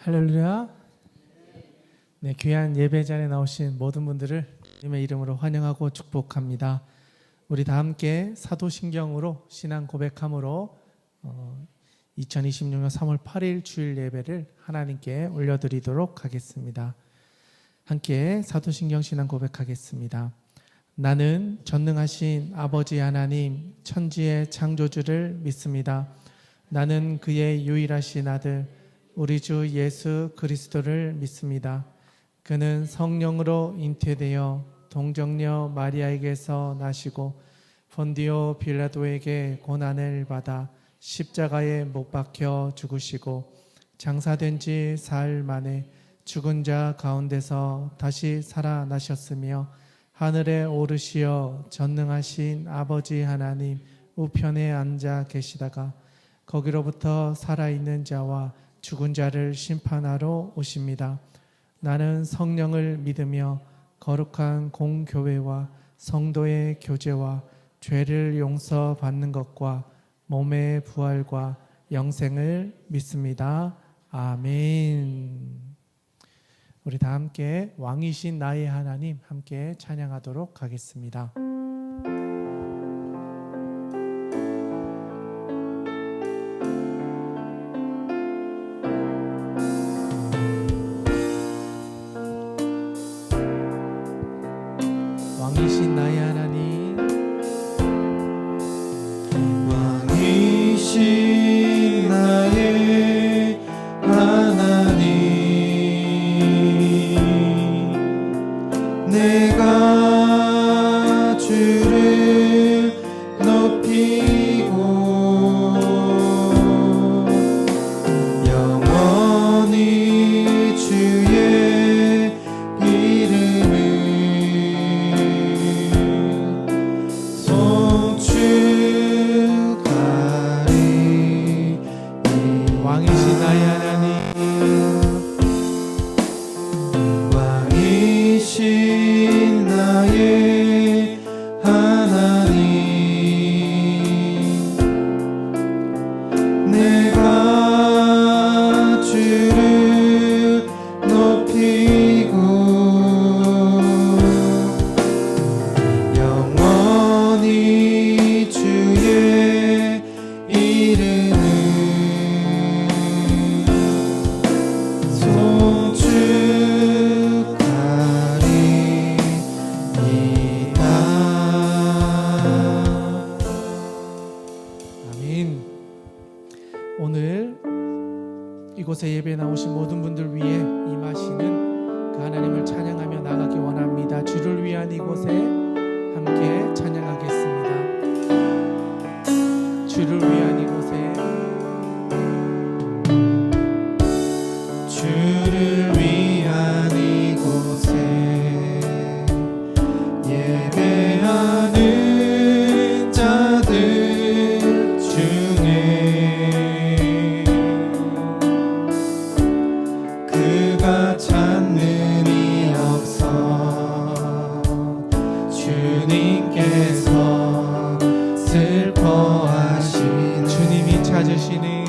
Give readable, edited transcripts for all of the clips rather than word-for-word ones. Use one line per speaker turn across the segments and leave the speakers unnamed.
할렐루야. 네, 귀한 예배 자리에 나오신 모든 분들을 주님의 이름으로 환영하고 축복합니다. 우리 다 함께 사도신경으로 신앙 고백함으로 2026년 3월 8일 주일 예배를 하나님께 올려드리도록 하겠습니다. 함께 사도신경 신앙 고백하겠습니다. 나는 전능하신 아버지 하나님 천지의 창조주를 믿습니다. 나는 그의 유일하신 아들 우리 주 예수 그리스도를 믿습니다. 그는 성령으로 잉태되어 동정녀 마리아에게서 나시고 본디오 빌라도에게 고난을 받아 십자가에 못 박혀 죽으시고 장사된 지 사흘 만에 죽은 자 가운데서 다시 살아나셨으며 하늘에 오르시어 전능하신 아버지 하나님 우편에 앉아 계시다가 거기로부터 살아있는 자와 죽은 자를 심판하러 오십니다. 나는 성령을 믿으며 거룩한 공교회와 성도의 교제와 죄를 용서받는 것과 몸의 부활과 영생을 믿습니다. 아멘. 우리 다 함께 왕이신 나의 하나님 함께 찬양하도록 하겠습니다. 왕이신 나의 하나님,
왕이신 나의 하나님, 내가 주를 높이고 영원히 주의 이름을
왕이신 나의 하나님,
왕이신 나의 하나님, 내가 주를 높이고 영원히 주의 이름을
아멘. 오늘 이곳에 예배에 나오신 모든 분들 위해 임하시는 그 하나님을 찬양하며 나가기 원합니다. 주를 위한 이곳에 함께 찬양하겠습니다. 주를 위한 이곳에,
주를 위한 이곳에 예배하는 자들 중에 그가 찾는 이 없어 주님께서 슬퍼하신
주님이 찾으시는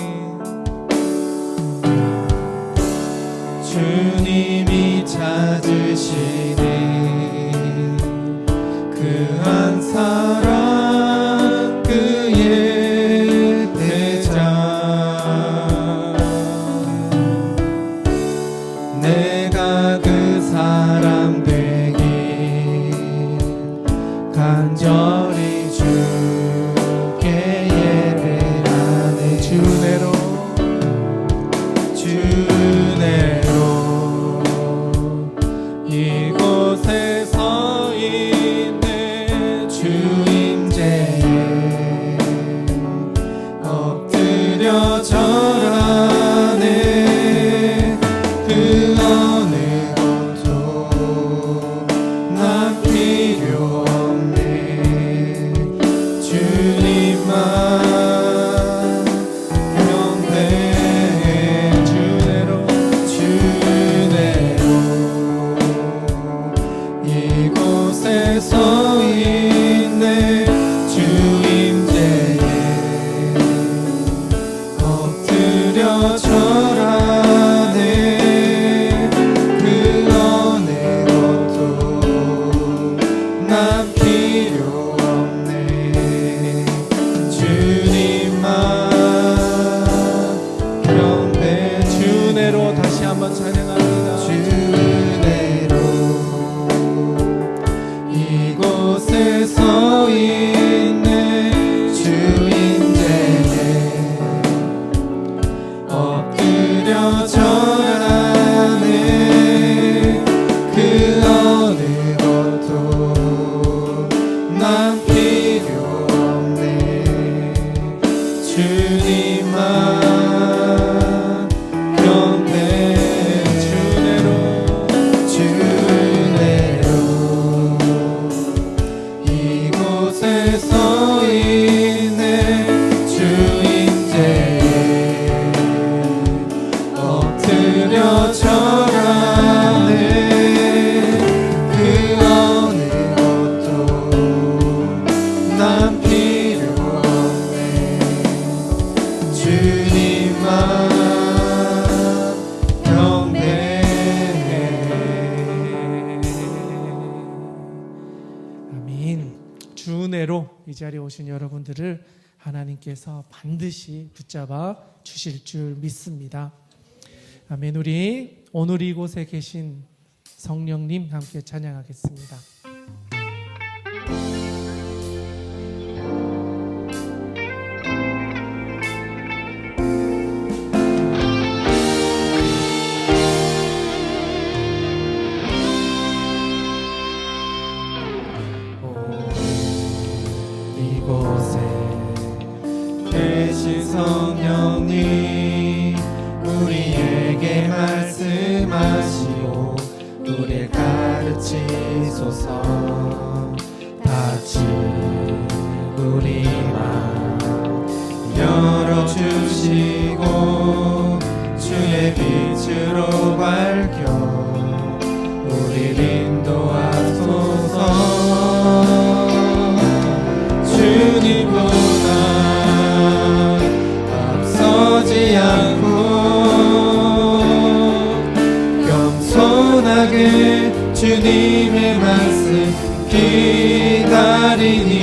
주님이 찾으시는 그 한 사람 그의 대장 내가 그 사람 되길 간절히 주께 예배하네
주내로
주내로 이곳에 서 있네 주 임재에 엎드려 절하네 그 어느 것도 난 필요 없네 주님만 명대 주내로
한번 찬양합니다.
주 은혜로 이곳에 서 있네. 주 인재에 엎드려 절하네. 그 어느 것도 난 필요 없네. 주님만
주 은혜로 이 자리에 오신 여러분들을 하나님께서 반드시 붙잡아 주실 줄 믿습니다. 아멘. 우리 오늘 이곳에 계신 성령님 함께 찬양하겠습니다.
이곳에 계신 성령님 우리에게 말씀하시고 우리를 가르치소서. 다시 우리 마음 열어주시고 주의 빛으로 밝혀 우리를 인도하소서. 주님보다 앞서지 않고 겸손하게 주님의 말씀 기다리니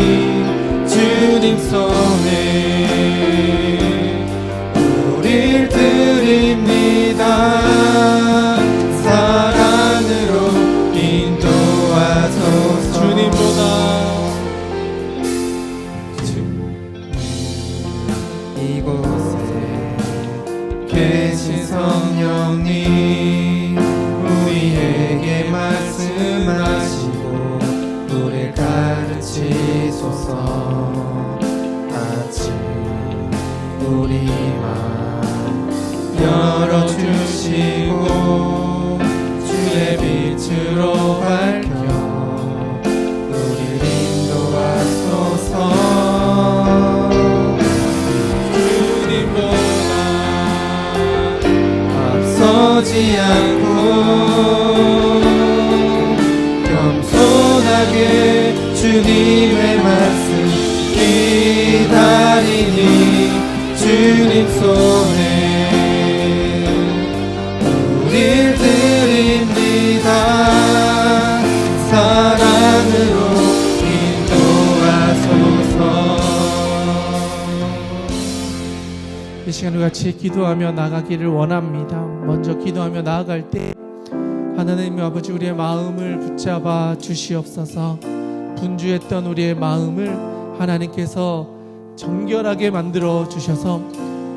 주님 손에 우릴 드립니다. 사랑으로 인도하소서. 주님보다 이곳에 계신 성령님 우리에게 말씀하시고 우리를 가르치소서. 아직 우리 마음 열어주시고 주의 빛으로 밝혀 우리를 인도하소서. 서지 않고 겸손하게 주님의 말씀 기다리니 주님 손에 우릴 드립니다. 사랑으로 인도하소서.
이 시간을 같이 기도하며 나가기를 원합니다. 먼저 기도하며 나아갈 때 하나님 아버지 우리의 마음을 붙잡아 주시옵소서. 분주했던 우리의 마음을 하나님께서 정결하게 만들어 주셔서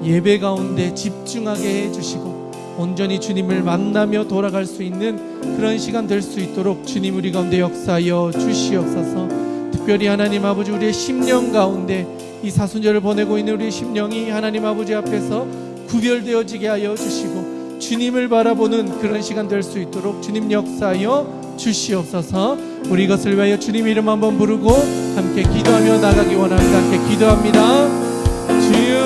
예배 가운데 집중하게 해주시고 온전히 주님을 만나며 돌아갈 수 있는 그런 시간 될 수 있도록 주님 우리 가운데 역사하여 주시옵소서. 특별히 하나님 아버지 우리의 심령 가운데 이 사순절을 보내고 있는 우리의 심령이 하나님 아버지 앞에서 구별되어지게 하여 주시고 주님을 바라보는 그런 시간 될 수 있도록 주님 역사하여 주시옵소서. 우리 이것을 위하여 주님 이름 한번 부르고 함께 기도하며 나가기 원합니다. 함께 기도합니다. 주여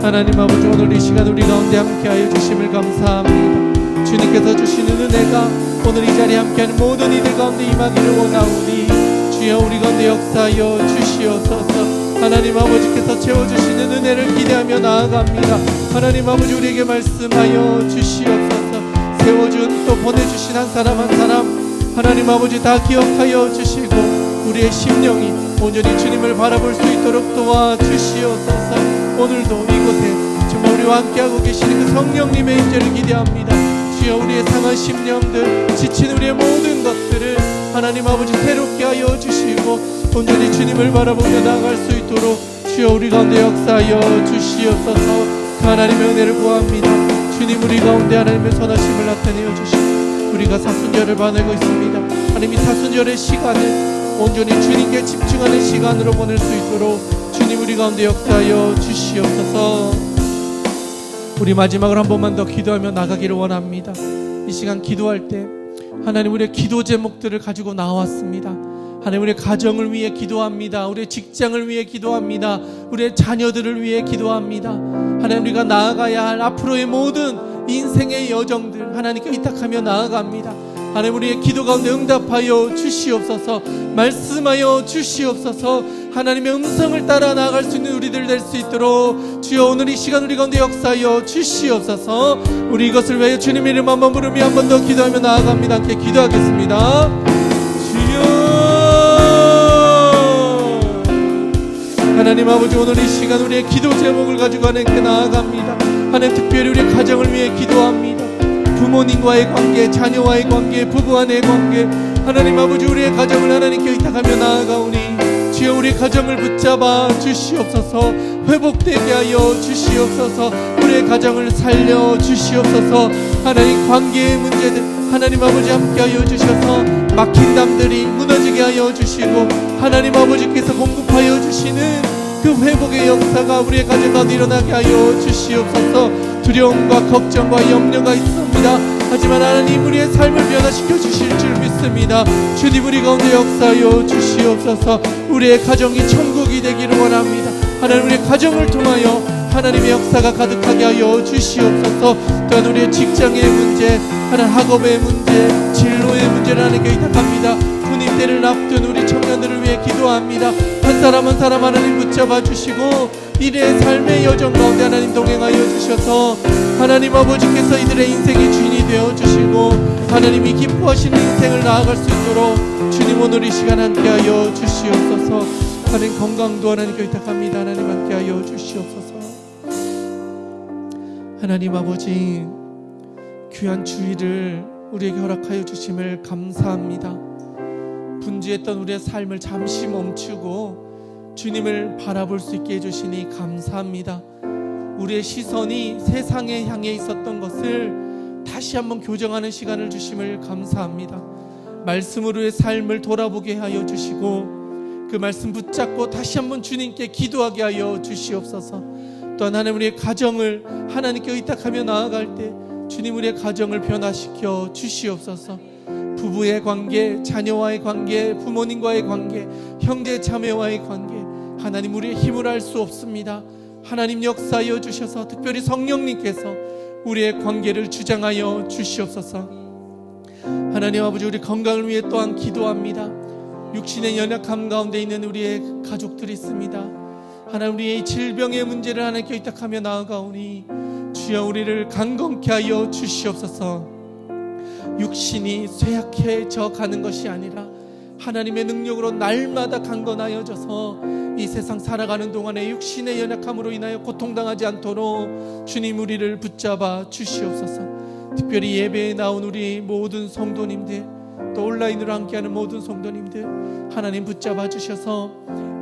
하나님 아버지 오늘 이 시간 우리 가운데 함께하여 주심을 감사합니다. 주님께서 주시는 은혜가 오늘 이 자리에 함께하는 모든 이들 가운데 임하기를 원하오니 주여 우리 가운데 역사하여 주시옵소서. 하나님 아버지께서 채워주시는 은혜를 기대하며 나아갑니다. 하나님 아버지 우리에게 말씀하여 주시옵소서. 세워준 또 보내주신 한 사람 한 사람 하나님 아버지 다 기억하여 주시고 우리의 심령이 온전히 주님을 바라볼 수 있도록 도와주시옵소서. 오늘도 이곳에 정말 우리와 함께하고 계시는 그 성령님의 임재를 기대합니다. 주여 우리의 상한 심령들 지친 우리의 모든 것들을 하나님 아버지 새롭게 하여 주시고 온전히 주님을 바라보며 나아갈 수 있도록 주여 우리 가운데 역사하여 주시옵소서. 하나님의 은혜를 구합니다. 주님 우리 가운데 하나님의 선하심을 나타내어 주시고 우리가 사순절을 보내고 있습니다. 하나님 이 사순절의 시간을 온전히 주님께 집중하는 시간으로 보낼 수 있도록 주님 우리 가운데 역사하여 주시옵소서. 우리 마지막으로 한 번만 더 기도하며 나가기를 원합니다. 이 시간 기도할 때 하나님 우리의 기도 제목들을 가지고 나왔습니다. 하나님 우리의 가정을 위해 기도합니다. 우리의 직장을 위해 기도합니다. 우리의 자녀들을 위해 기도합니다. 하나님 우리가 나아가야 할 앞으로의 모든 인생의 여정들 하나님께 의탁하며 나아갑니다. 하나님 우리의 기도 가운데 응답하여 주시옵소서. 말씀하여 주시옵소서. 하나님의 음성을 따라 나아갈 수 있는 우리들 될 수 있도록 주여 오늘 이 시간 우리 가운데 역사하여 주시옵소서. 우리 이것을 위하여 주님의 이름 한번 부르며 한 번 더 기도하며 나아갑니다. 함께 기도하겠습니다. 주여 하나님 아버지 오늘 이 시간 우리의 기도 제목을 가지고 하나님께 나아갑니다. 하나님 특별히 우리의 가정을 위해 기도합니다. 부모님과의 관계, 자녀와의 관계, 부부 간의 관계 하나님 아버지 우리의 가정을 하나님께 의탁하며 나아가오니 주여 우리 가정을 붙잡아 주시옵소서. 회복되게 하여 주시옵소서. 우리의 가정을 살려 주시옵소서. 하나님 관계의 문제들 하나님 아버지 함께하여 주셔서 막힌 담들이 무너지게 하여 주시고 하나님 아버지께서 공급하여 주시는 그 회복의 역사가 우리의 가정 가운데 일어나게 하여 주시옵소서. 두려움과 걱정과 염려가 있습니다. 하지만 하나님 우리의 삶을 변화시켜 주실 줄 믿습니다. 주님 우리 가운데 역사하여 주시옵소서. 우리의 가정이 천국이 되기를 원합니다. 하나님 우리의 가정을 통하여 하나님의 역사가 가득하게 하여 주시옵소서. 또한 우리의 직장의 문제, 하나님 학업의 문제, 진로의 문제를 하나님께 의탁합니다. 주님 때를 앞둔 우리 청년들을 위해 기도합니다. 한 사람 한 사람 하나님 붙잡아 주시고 이들의 삶의 여정 가운데 하나님 동행하여 주셔서 하나님 아버지께서 이들의 인생의 주인이 되어 주시고 하나님이 기뻐하시는 인생을 나아갈 수 있도록 주님 오늘 이 시간 함께하여 주시옵소서. 하나님 건강도 하나님께 의탁합니다. 하나님 함께하여 주시옵소서. 하나님 아버지 귀한 주의를 우리에게 허락하여 주심을 감사합니다. 분주했던 우리의 삶을 잠시 멈추고 주님을 바라볼 수 있게 해주시니 감사합니다. 우리의 시선이 세상에 향해 있었던 것을 다시 한번 교정하는 시간을 주심을 감사합니다. 말씀으로의 삶을 돌아보게 하여 주시고 그 말씀 붙잡고 다시 한번 주님께 기도하게 하여 주시옵소서. 또한 하나님 우리의 가정을 하나님께 의탁하며 나아갈 때 주님 우리의 가정을 변화시켜 주시옵소서. 부부의 관계, 자녀와의 관계, 부모님과의 관계, 형제 자매와의 관계 하나님 우리의 힘을 알 수 없습니다. 하나님 역사하여 주셔서 특별히 성령님께서 우리의 관계를 주장하여 주시옵소서. 하나님 아버지 우리 건강을 위해 또한 기도합니다. 육신의 연약함 가운데 있는 우리의 가족들이 있습니다. 하나님 우리의 질병의 문제를 하나님께 의탁하며 나아가오니 주여 우리를 강건케 하여 주시옵소서. 육신이 쇠약해져 가는 것이 아니라 하나님의 능력으로 날마다 강건하여져서 이 세상 살아가는 동안에 육신의 연약함으로 인하여 고통당하지 않도록 주님 우리를 붙잡아 주시옵소서. 특별히 예배에 나온 우리 모든 성도님들 또 온라인으로 함께하는 모든 성도님들 하나님 붙잡아 주셔서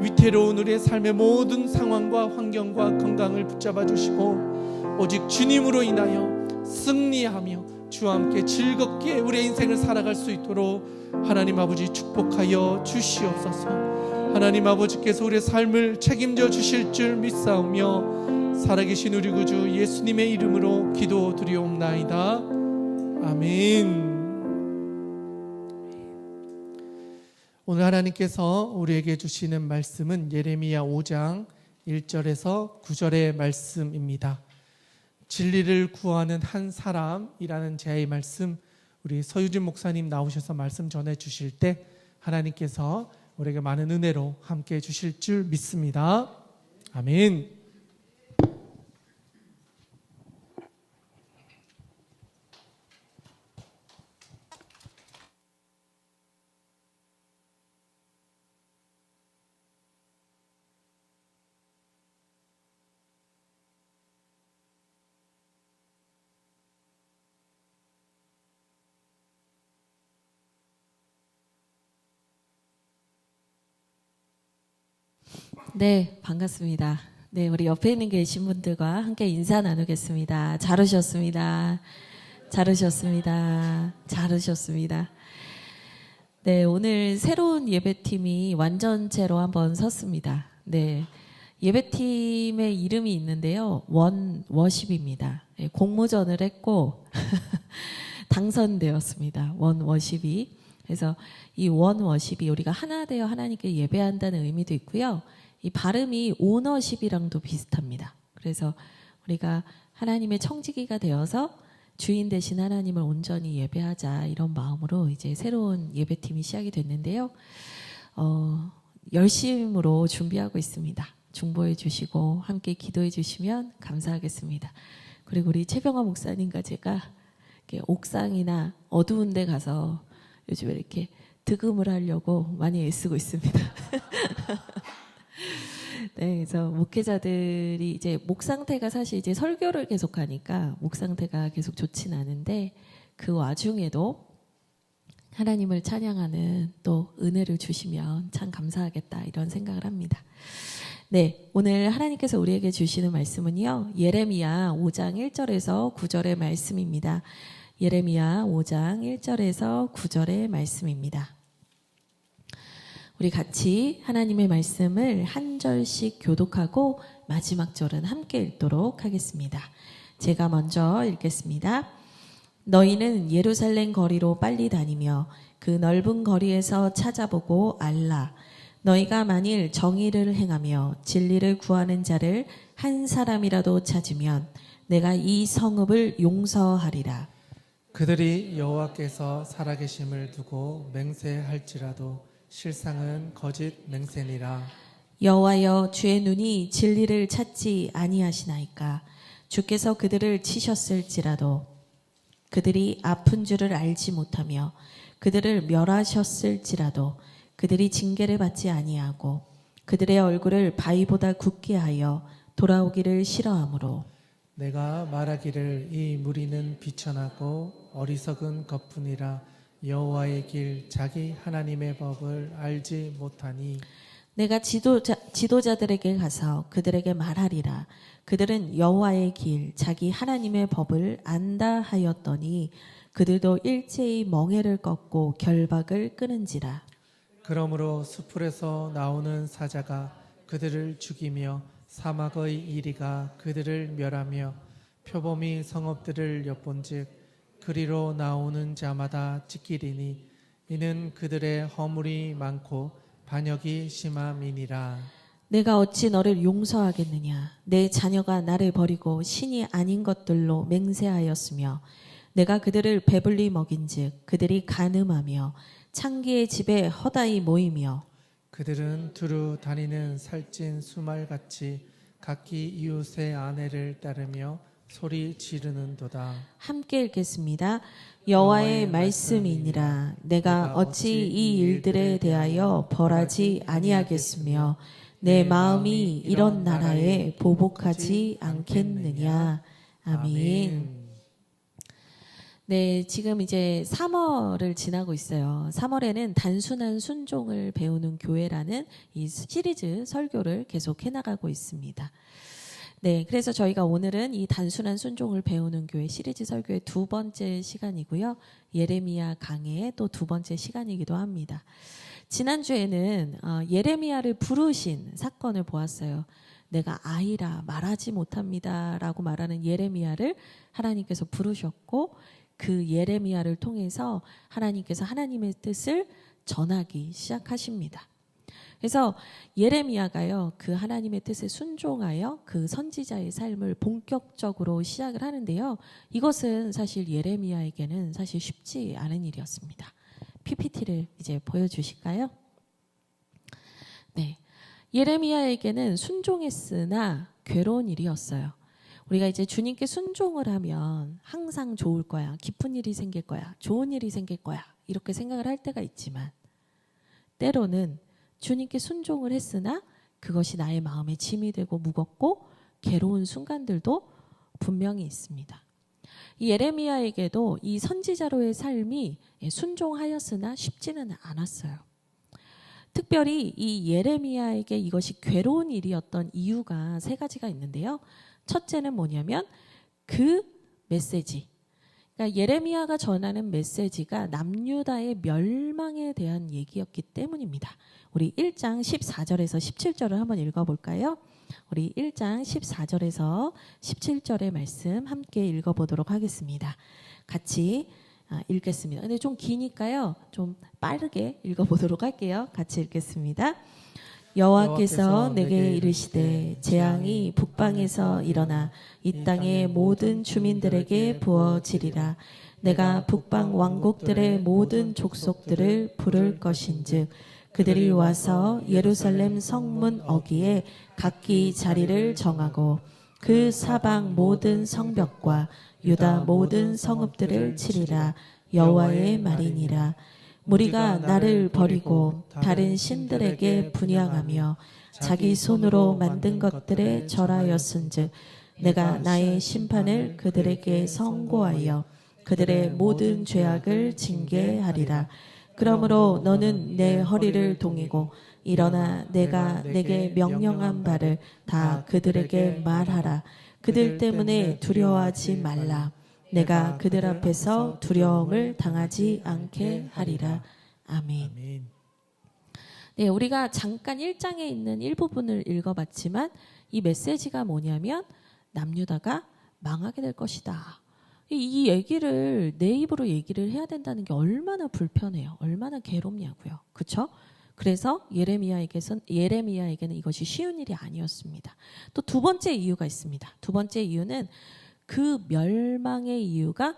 위태로운 우리의 삶의 모든 상황과 환경과 건강을 붙잡아 주시고 오직 주님으로 인하여 승리하며 주와 함께 즐겁게 우리의 인생을 살아갈 수 있도록 하나님 아버지 축복하여 주시옵소서. 하나님 아버지께서 우리의 삶을 책임져 주실 줄 믿사오며 살아계신 우리 구주 예수님의 이름으로 기도드리옵나이다. 아멘. 오늘 하나님께서 우리에게 주시는 말씀은 예레미야 5장 1절에서 9절의 말씀입니다. 진리를 구하는 한 사람이라는 제의 말씀, 우리 서유진 목사님 나오셔서 말씀 전해 주실 때 하나님께서 우리에게 많은 은혜로 함께 해 주실 줄 믿습니다. 아멘.
네, 반갑습니다. 네, 우리 옆에 있는 계신 분들과 함께 인사 나누겠습니다. 잘 오셨습니다. 잘 오셨습니다. 잘 오셨습니다. 네, 오늘 새로운 예배팀이 완전체로 한번 섰습니다. 네, 예배팀의 이름이 있는데요. 원워십입니다. 네, 공모전을 했고 당선되었습니다. 원워십이. 그래서 이 원워십이 우리가 하나 되어 하나님께 예배한다는 의미도 있고요. 이 발음이 오너십이랑도 비슷합니다. 그래서 우리가 하나님의 청지기가 되어서 주인 되신 하나님을 온전히 예배하자 이런 마음으로 이제 새로운 예배팀이 시작이 됐는데요. 열심으로 준비하고 있습니다. 중보해 주시고 함께 기도해 주시면 감사하겠습니다. 그리고 우리 최병화 목사님과 제가 이렇게 옥상이나 어두운 데 가서 요즘에 이렇게 득음을 하려고 많이 애쓰고 있습니다. 네, 그래서 목회자들이 이제 목 상태가 사실 이제 설교를 계속하니까 목 상태가 계속 좋진 않은데 그 와중에도 하나님을 찬양하는 또 은혜를 주시면 참 감사하겠다 이런 생각을 합니다. 네, 오늘 하나님께서 우리에게 주시는 말씀은요. 예레미야 5장 1절에서 9절의 말씀입니다. 예레미야 5장 1절에서 9절의 말씀입니다. 우리 같이 하나님의 말씀을 한 절씩 교독하고 마지막 절은 함께 읽도록 하겠습니다. 제가 먼저 읽겠습니다. 너희는 예루살렘 거리로 빨리 다니며 그 넓은 거리에서 찾아보고 알라. 너희가 만일 정의를 행하며 진리를 구하는 자를 한 사람이라도 찾으면 내가 이 성읍을 용서하리라.
그들이 여호와께서 살아계심을 두고 맹세할지라도 실상은 거짓 맹세니라.
여호와여, 주의 눈이 진리를 찾지 아니하시나이까. 주께서 그들을 치셨을지라도 그들이 아픈 줄을 알지 못하며 그들을 멸하셨을지라도 그들이 징계를 받지 아니하고 그들의 얼굴을 바위보다 굳게 하여 돌아오기를 싫어하므로
내가 말하기를 이 무리는 비천하고 어리석은 것뿐이라. 여호와의 길 자기 하나님의 법을 알지 못하니
내가 지도자들에게 가서 그들에게 말하리라. 그들은 여호와의 길 자기 하나님의 법을 안다 하였더니 그들도 일제히 멍에를 꺾고 결박을 끊은지라.
그러므로 수풀에서 나오는 사자가 그들을 죽이며 사막의 이리가 그들을 멸하며 표범이 성읍들을 엿본즉 그리로 나오는 자마다 찢기리니 이는 그들의 허물이 많고 반역이 심함이니라.
내가 어찌 너를 용서하겠느냐. 내 자녀가 나를 버리고 신이 아닌 것들로 맹세하였으며 내가 그들을 배불리 먹인즉 그들이 간음하며 창기의 집에 허다히 모이며
그들은 두루 다니는 살찐 수말같이 각기 이웃의 아내를 따르며 소리 지르는도다.
함께 읽겠습니다. 여호와의 말씀이니라. 내가 어찌 이 일들에 대하여 벌하지 아니하겠으며 내 마음이 이런 나라에 보복하지 않겠느냐. 아멘. 네, 지금 이제 3월을 지나고 있어요. 3월에는 단순한 순종을 배우는 교회라는 이 시리즈 설교를 계속 해나가고 있습니다. 네, 그래서 저희가 오늘은 이 단순한 순종을 배우는 교회 시리즈 설교의 두 번째 시간이고요. 예레미야 강해의 또 두 번째 시간이기도 합니다. 지난주에는 예레미야를 부르신 사건을 보았어요. 내가 아이라 말하지 못합니다 라고 말하는 예레미야를 하나님께서 부르셨고 그 예레미야를 통해서 하나님께서 하나님의 뜻을 전하기 시작하십니다. 그래서 예레미야가요, 그 하나님의 뜻에 순종하여 그 선지자의 삶을 본격적으로 시작을 하는데요. 이것은 사실 예레미야에게는 사실 쉽지 않은 일이었습니다. PPT를 이제 보여주실까요? 네, 예레미야에게는 순종했으나 괴로운 일이었어요. 우리가 이제 주님께 순종을 하면 항상 좋을 거야, 기쁜 일이 생길 거야, 좋은 일이 생길 거야 이렇게 생각을 할 때가 있지만 때로는 주님께 순종을 했으나 그것이 나의 마음에 짐이 되고 무겁고 괴로운 순간들도 분명히 있습니다. 이 예레미야에게도 이 선지자로의 삶이 순종하였으나 쉽지는 않았어요. 특별히 이 예레미야에게 이것이 괴로운 일이었던 이유가 세 가지가 있는데요. 첫째는 뭐냐면 그 메시지. 그러니까 예레미야가 전하는 메시지가 남유다의 멸망에 대한 얘기였기 때문입니다. 우리 1장 14절에서 17절을 한번 읽어볼까요? 우리 1장 14절에서 17절의 말씀 함께 읽어보도록 하겠습니다. 같이 읽겠습니다. 근데 좀 기니까요. 좀 빠르게 읽어보도록 할게요. 같이 읽겠습니다. 여호와께서 내게 이르시되 재앙이 북방에서 일어나 이 땅의 모든 주민들에게 부어지리라. 내가 북방 왕국들의 모든 족속들을 부를 것인즉 그들이 와서 예루살렘 성문 어귀에 각기 자리를 정하고 그 사방 모든 성벽과 유다 모든 성읍들을 치리라. 여호와의 말이니라. 무리가 나를 버리고 다른 신들에게 분향하며 자기 손으로 만든 것들에 절하였은즉 내가 나의 심판을 그들에게 선고하여 그들의 모든 죄악을 징계하리라. 그러므로 너는 내 허리를 동이고 일어나 내가 내게 명령한 바를 다 그들에게 말하라. 그들 때문에 두려워하지 말라. 내가 그들 앞에서 두려움을 당하지 않게 하리라. 아멘. 네, 우리가 잠깐 1장에 있는 일부분을 읽어봤지만 이 메시지가 뭐냐면 남유다가 망하게 될 것이다. 이 얘기를 내 입으로 얘기를 해야 된다는 게 얼마나 불편해요. 얼마나 괴롭냐고요. 그렇죠? 그래서 예레미야에게는 이것이 쉬운 일이 아니었습니다. 또 두 번째 이유가 있습니다. 두 번째 이유는 그 멸망의 이유가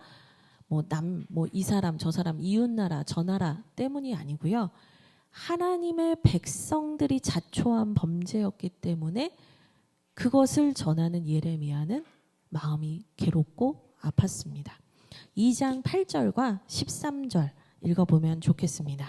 이 사람 저 사람 이웃 나라 저 나라 때문이 아니고요. 하나님의 백성들이 자초한 범죄였기 때문에 그것을 전하는 예레미야는 마음이 괴롭고 아팠습니다. 2장 8절과 13절 읽어보면 좋겠습니다.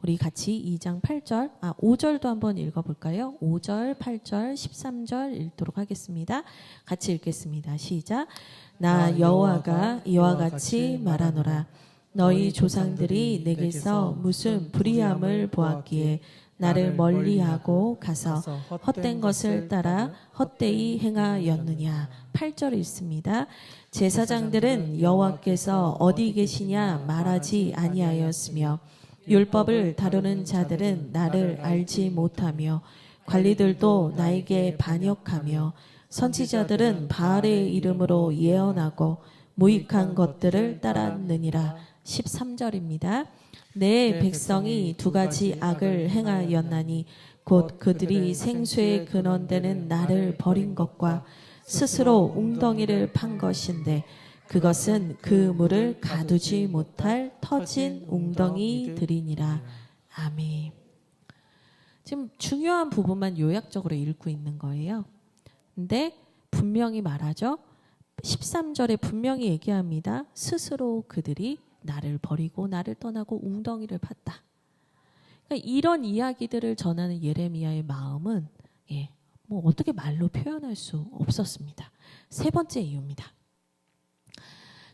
우리 같이 2장 8절, 5절도 한번 읽어볼까요? 5절, 8절, 13절 읽도록 하겠습니다. 같이 읽겠습니다. 시작. 나 여호와가 이와 같이 말하노라. 너희 조상들이 내게서 무슨 불의함을 보았기에 나를 멀리하고 가서 헛된 것을 따라 헛되이 행하였느냐. 8절 읽습니다. 제사장들은 여호와께서 어디 계시냐 말하지 아니하였으며 율법을 다루는 자들은 나를 알지 못하며 관리들도 나에게 반역하며 선지자들은 바알의 이름으로 예언하고 무익한 것들을 따랐느니라. 13절입니다. 내 백성이 두 가지 악을 행하였나니 곧 그들이 생수의 근원되는 나를 버린 것과 스스로 웅덩이를 판 것인데 그것은 그 물을 가두지 못할 터진 웅덩이들이니라. 아멘. 지금 중요한 부분만 요약적으로 읽고 있는 거예요. 근데 분명히 말하죠. 13절에 분명히 얘기합니다. 스스로 그들이 나를 버리고 나를 떠나고 웅덩이를 팠다. 그러니까 이런 이야기들을 전하는 예레미야의 마음은 어떻게 말로 표현할 수 없었습니다. 세 번째 이유입니다.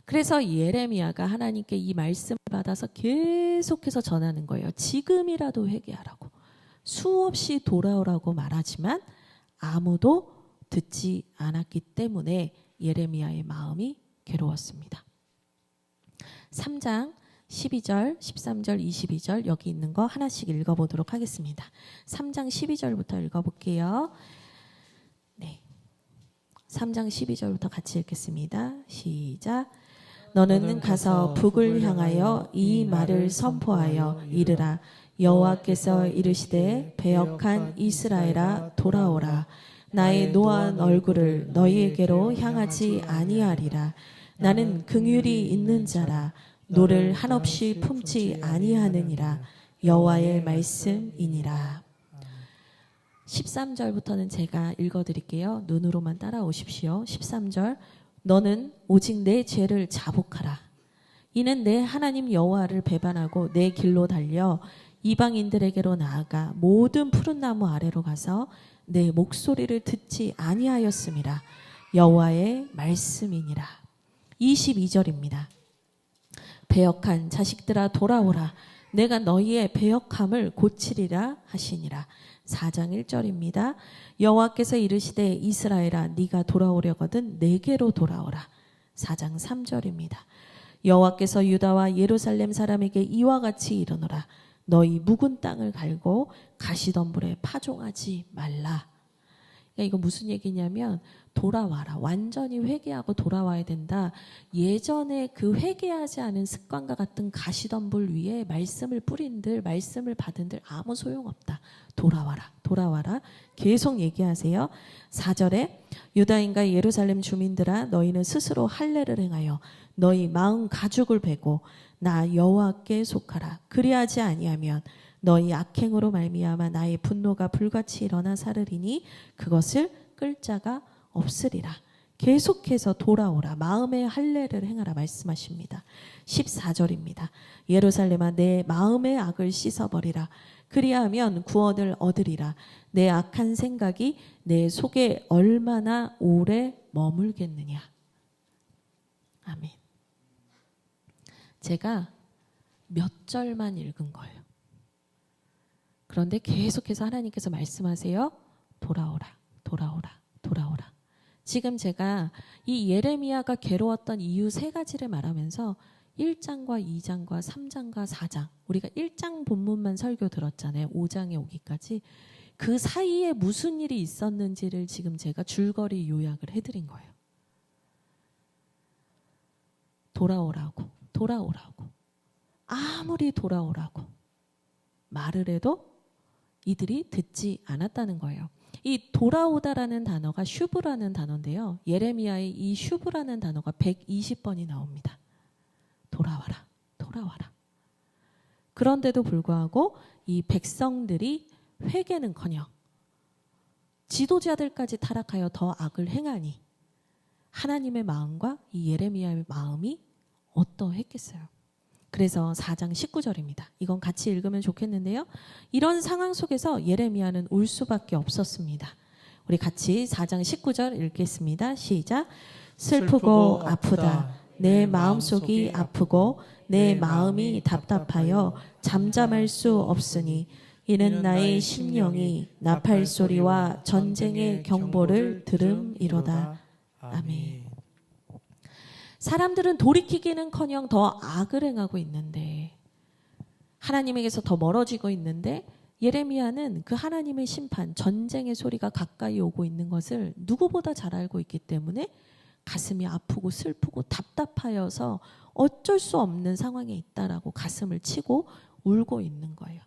그래서 예레미야가 하나님께 이 말씀을 받아서 계속해서 전하는 거예요. 지금이라도 회개하라고. 수없이 돌아오라고 말하지만 아무도 듣지 않았기 때문에 예레미야의 마음이 괴로웠습니다. 3장 12절, 13절, 22절 여기 있는 거 하나씩 읽어보도록 하겠습니다. 3장 12절부터 읽어볼게요. 네, 3장 12절부터 같이 읽겠습니다. 시작. 너는 가서 북을 향하여 이 말을 선포하여 이르라. 여호와께서 이르시되 배역한 이스라엘아 돌아오라. 나의 노한 얼굴을 너희에게로 향하지 아니하리라. 나는 긍휼이 있는 자라. 노를 한없이 품지 아니하느니라. 여호와의 말씀이니라. 13절부터는 제가 읽어드릴게요. 눈으로만 따라오십시오. 13절. 너는 오직 내 죄를 자복하라. 이는 내 하나님 여호와를 배반하고 내 길로 달려 이방인들에게로 나아가 모든 푸른 나무 아래로 가서 내 목소리를 듣지 아니하였음이라. 여호와의 말씀이니라. 22절입니다. 배역한 자식들아 돌아오라. 내가 너희의 배역함을 고치리라 하시니라. 4장 1절입니다. 여호와께서 이르시되 이스라엘아 네가 돌아오려거든 내게로 돌아오라. 4장 3절입니다. 여호와께서 유다와 예루살렘 사람에게 이와 같이 이르노라. 너희 묵은 땅을 갈고 가시덤불에 파종하지 말라. 그러니까 이거 무슨 얘기냐면 돌아와라. 완전히 회개하고 돌아와야 된다. 예전에 그 회개하지 않은 습관과 같은 가시덤불 위에 말씀을 뿌린들, 말씀을 받은들 아무 소용없다. 돌아와라. 돌아와라. 계속 얘기하세요. 4절에 유다인과 예루살렘 주민들아 너희는 스스로 할례를 행하여 너희 마음 가죽을 베고 나 여호와께 속하라. 그리하지 아니하면 너희 악행으로 말미암아 나의 분노가 불같이 일어나 사르리니 그것을 끌 자가 없으리라. 계속해서 돌아오라. 마음의 할례를 행하라 말씀하십니다. 14절입니다. 예루살렘아 내 마음의 악을 씻어버리라. 그리하면 구원을 얻으리라. 내 악한 생각이 내 속에 얼마나 오래 머물겠느냐. 아멘. 제가 몇 절만 읽은 거예요. 그런데 계속해서 하나님께서 말씀하세요. 돌아오라, 돌아오라, 돌아오라. 지금 제가 이 예레미야가 괴로웠던 이유 3가지를 말하면서 1장과 2장과 3장과 4장, 우리가 1장 본문만 설교 들었잖아요. 5장에 오기까지. 그 사이에 무슨 일이 있었는지를 지금 제가 줄거리 요약을 해드린 거예요. 돌아오라고, 돌아오라고. 아무리 돌아오라고 말을 해도 이들이 듣지 않았다는 거예요. 이 돌아오다라는 단어가 슈브라는 단어인데요. 예레미야의 이 슈브라는 단어가 120번이 나옵니다. 돌아와라, 돌아와라. 그런데도 불구하고 이 백성들이 회개는커녕 지도자들까지 타락하여 더 악을 행하니 하나님의 마음과 이 예레미야의 마음이 어떠했겠어요? 그래서 4장 19절입니다. 이건 같이 읽으면 좋겠는데요. 이런 상황 속에서 예레미야는 울 수밖에 없었습니다. 우리 같이 4장 19절 읽겠습니다. 시작. 슬프고 아프다. 내 마음속이 아프고 내 마음이 답답하여 잠잠할 수 없으니 이는 나의 심령이 나팔 소리와 전쟁의 경보를 들음이로다. 아멘. 사람들은 돌이키기는커녕 더 악을 행하고 있는데 하나님에게서 더 멀어지고 있는데 예레미야는 그 하나님의 심판, 전쟁의 소리가 가까이 오고 있는 것을 누구보다 잘 알고 있기 때문에 가슴이 아프고 슬프고 답답하여서 어쩔 수 없는 상황에 있다라고 가슴을 치고 울고 있는 거예요.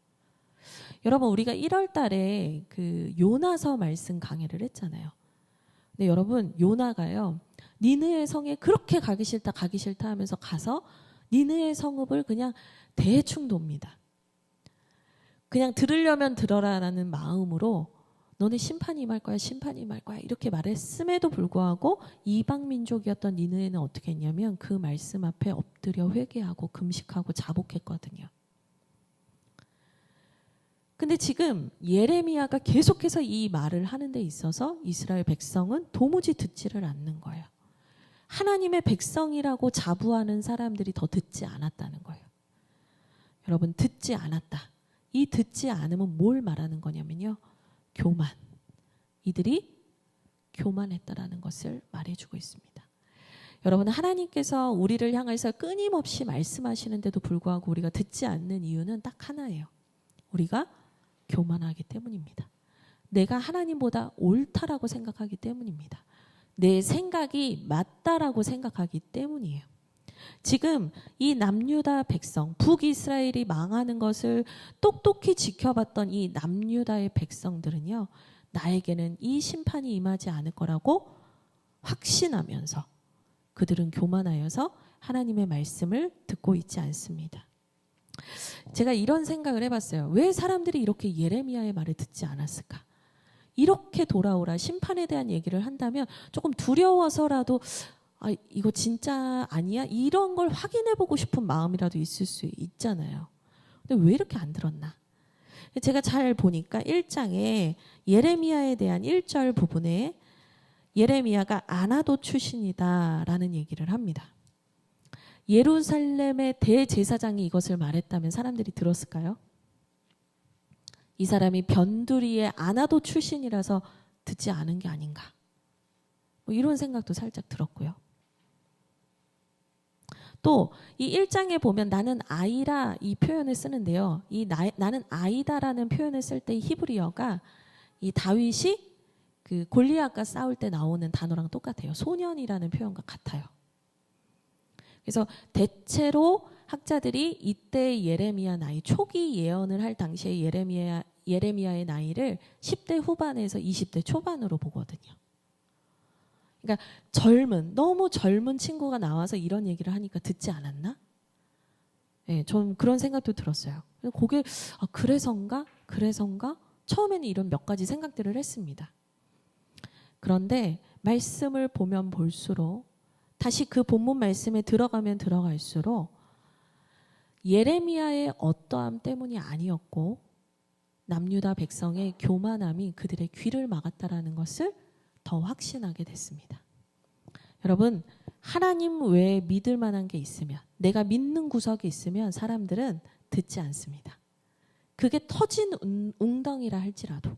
여러분 우리가 1월 달에 그 요나서 말씀 강의를 했잖아요. 근데 여러분 요나가요. 니느의 성에 그렇게 가기 싫다 하면서 가서 니느의 성읍을 그냥 대충 돕니다. 그냥 들으려면 들어라라는 마음으로 너네 심판이 임할 거야, 심판이 임할 거야 이렇게 말했음에도 불구하고 이방 민족이었던 니느에는 어떻게 했냐면 그 말씀 앞에 엎드려 회개하고 금식하고 자복했거든요. 근데 지금 예레미야가 계속해서 이 말을 하는 데 있어서 이스라엘 백성은 도무지 듣지를 않는 거예요. 하나님의 백성이라고 자부하는 사람들이 더 듣지 않았다는 거예요. 여러분 듣지 않았다. 이 듣지 않으면 뭘 말하는 거냐면요. 교만. 이들이 교만했다라는 것을 말해주고 있습니다. 여러분 하나님께서 우리를 향해서 끊임없이 말씀하시는데도 불구하고 우리가 듣지 않는 이유는 딱 하나예요. 우리가 교만하기 때문입니다. 내가 하나님보다 옳다라고 생각하기 때문입니다. 내 생각이 맞다라고 생각하기 때문이에요. 지금 이 남유다 백성, 북이스라엘이 망하는 것을 똑똑히 지켜봤던 이 남유다의 백성들은요. 나에게는 이 심판이 임하지 않을 거라고 확신하면서 그들은 교만하여서 하나님의 말씀을 듣고 있지 않습니다. 제가 이런 생각을 해봤어요. 왜 사람들이 이렇게 예레미야의 말을 듣지 않았을까? 이렇게 돌아오라 심판에 대한 얘기를 한다면 조금 두려워서라도 이거 진짜 아니야? 이런 걸 확인해보고 싶은 마음이라도 있을 수 있잖아요. 근데 왜 이렇게 안 들었나? 제가 잘 보니까 1장에 예레미야에 대한 1절 부분에 예레미야가 아나도 출신이다라는 얘기를 합니다. 예루살렘의 대제사장이 이것을 말했다면 사람들이 들었을까요? 이 사람이 변두리의 아나도 출신이라서 듣지 않은 게 아닌가. 뭐 이런 생각도 살짝 들었고요. 또 이 1장에 보면 나는 아이라 이 표현을 쓰는데요. 이 나는 아이다라는 표현을 쓸 때 히브리어가 이 다윗이 그 골리앗과 싸울 때 나오는 단어랑 똑같아요. 소년이라는 표현과 같아요. 그래서 대체로 학자들이 이때 예레미야 나이, 초기 예언을 할 당시에 예레미야의 나이를 10대 후반에서 20대 초반으로 보거든요. 그러니까 너무 젊은 친구가 나와서 이런 얘기를 하니까 듣지 않았나? 네, 좀 그런 생각도 들었어요. 그게 그래서인가? 처음에는 이런 몇 가지 생각들을 했습니다. 그런데 말씀을 보면 볼수록 다시 그 본문 말씀에 들어가면 들어갈수록 예레미야의 어떠함 때문이 아니었고 남유다 백성의 교만함이 그들의 귀를 막았다라는 것을 더 확신하게 됐습니다. 여러분, 하나님 외에 믿을 만한 게 있으면, 내가 믿는 구석이 있으면 사람들은 듣지 않습니다. 그게 터진 웅덩이라 할지라도,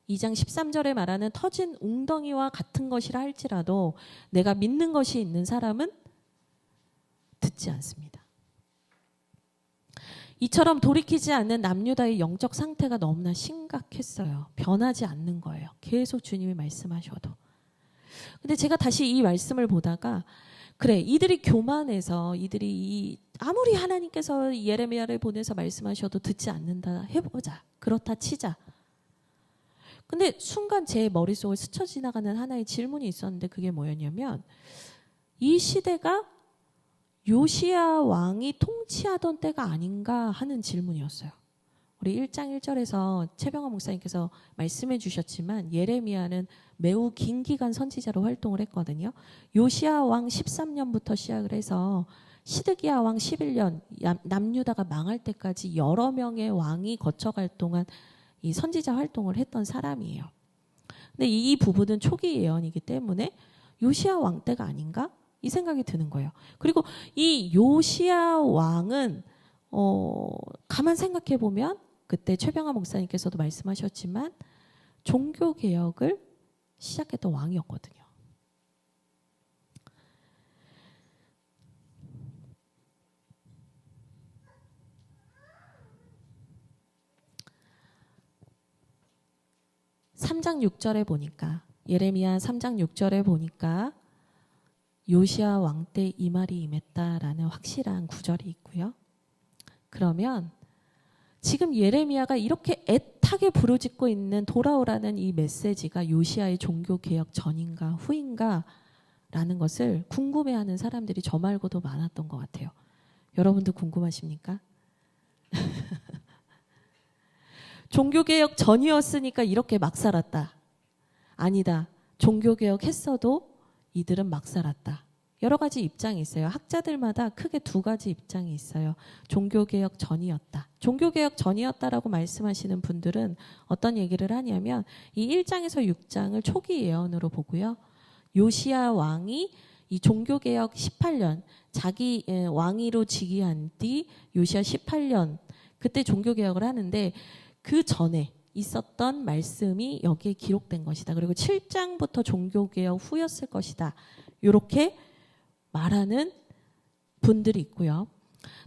2장 13절에 말하는 터진 웅덩이와 같은 것이라 할지라도 내가 믿는 것이 있는 사람은 듣지 않습니다. 이처럼 돌이키지 않는 남유다의 영적 상태가 너무나 심각했어요. 변하지 않는 거예요. 계속 주님이 말씀하셔도. 근데 제가 다시 이 말씀을 보다가 그래, 이들이 교만해서 아무리 하나님께서 예레미야를 보내서 말씀하셔도 듣지 않는다 해보자. 그렇다 치자. 근데 순간 제 머릿속을 스쳐 지나가는 하나의 질문이 있었는데 그게 뭐였냐면 이 시대가 요시야 왕이 통치하던 때가 아닌가 하는 질문이었어요. 우리 1장 1절에서 최병헌 목사님께서 말씀해 주셨지만 예레미야는 매우 긴 기간 선지자로 활동을 했거든요. 요시야 왕 13년부터 시작을 해서 시드기야 왕 11년 남유다가 망할 때까지 여러 명의 왕이 거쳐갈 동안 이 선지자 활동을 했던 사람이에요. 근데 이 부분은 초기 예언이기 때문에 요시야 왕 때가 아닌가? 이 생각이 드는 거예요. 그리고 이 요시야 왕은 가만 생각해 보면 그때 최병하 목사님께서도 말씀하셨지만 종교 개혁을 시작했던 왕이었거든요. 예레미야 3장 6절에 보니까 요시야 왕 때 이 말이 임했다라는 확실한 구절이 있고요. 그러면 지금 예레미야가 이렇게 애타게 부르짖고 있는 돌아오라는 이 메시지가 요시야의 종교개혁 전인가 후인가 라는 것을 궁금해하는 사람들이 저 말고도 많았던 것 같아요. 여러분도 궁금하십니까? 종교개혁 전이었으니까 이렇게 막 살았다. 아니다. 종교개혁 했어도 이들은 막 살았다. 여러 가지 입장이 있어요. 학자들마다 크게 두 가지 입장이 있어요. 종교개혁 전이었다. 종교개혁 전이었다라고 말씀하시는 분들은 어떤 얘기를 하냐면 이 1장에서 6장을 초기 예언으로 보고요. 요시야 왕이 이 종교개혁 18년 자기 왕위로 즉위한 뒤 요시야 18년 그때 종교개혁을 하는데 그 전에 있었던 말씀이 여기에 기록된 것이다. 그리고 7장부터 종교개혁 후였을 것이다. 이렇게 말하는 분들이 있고요.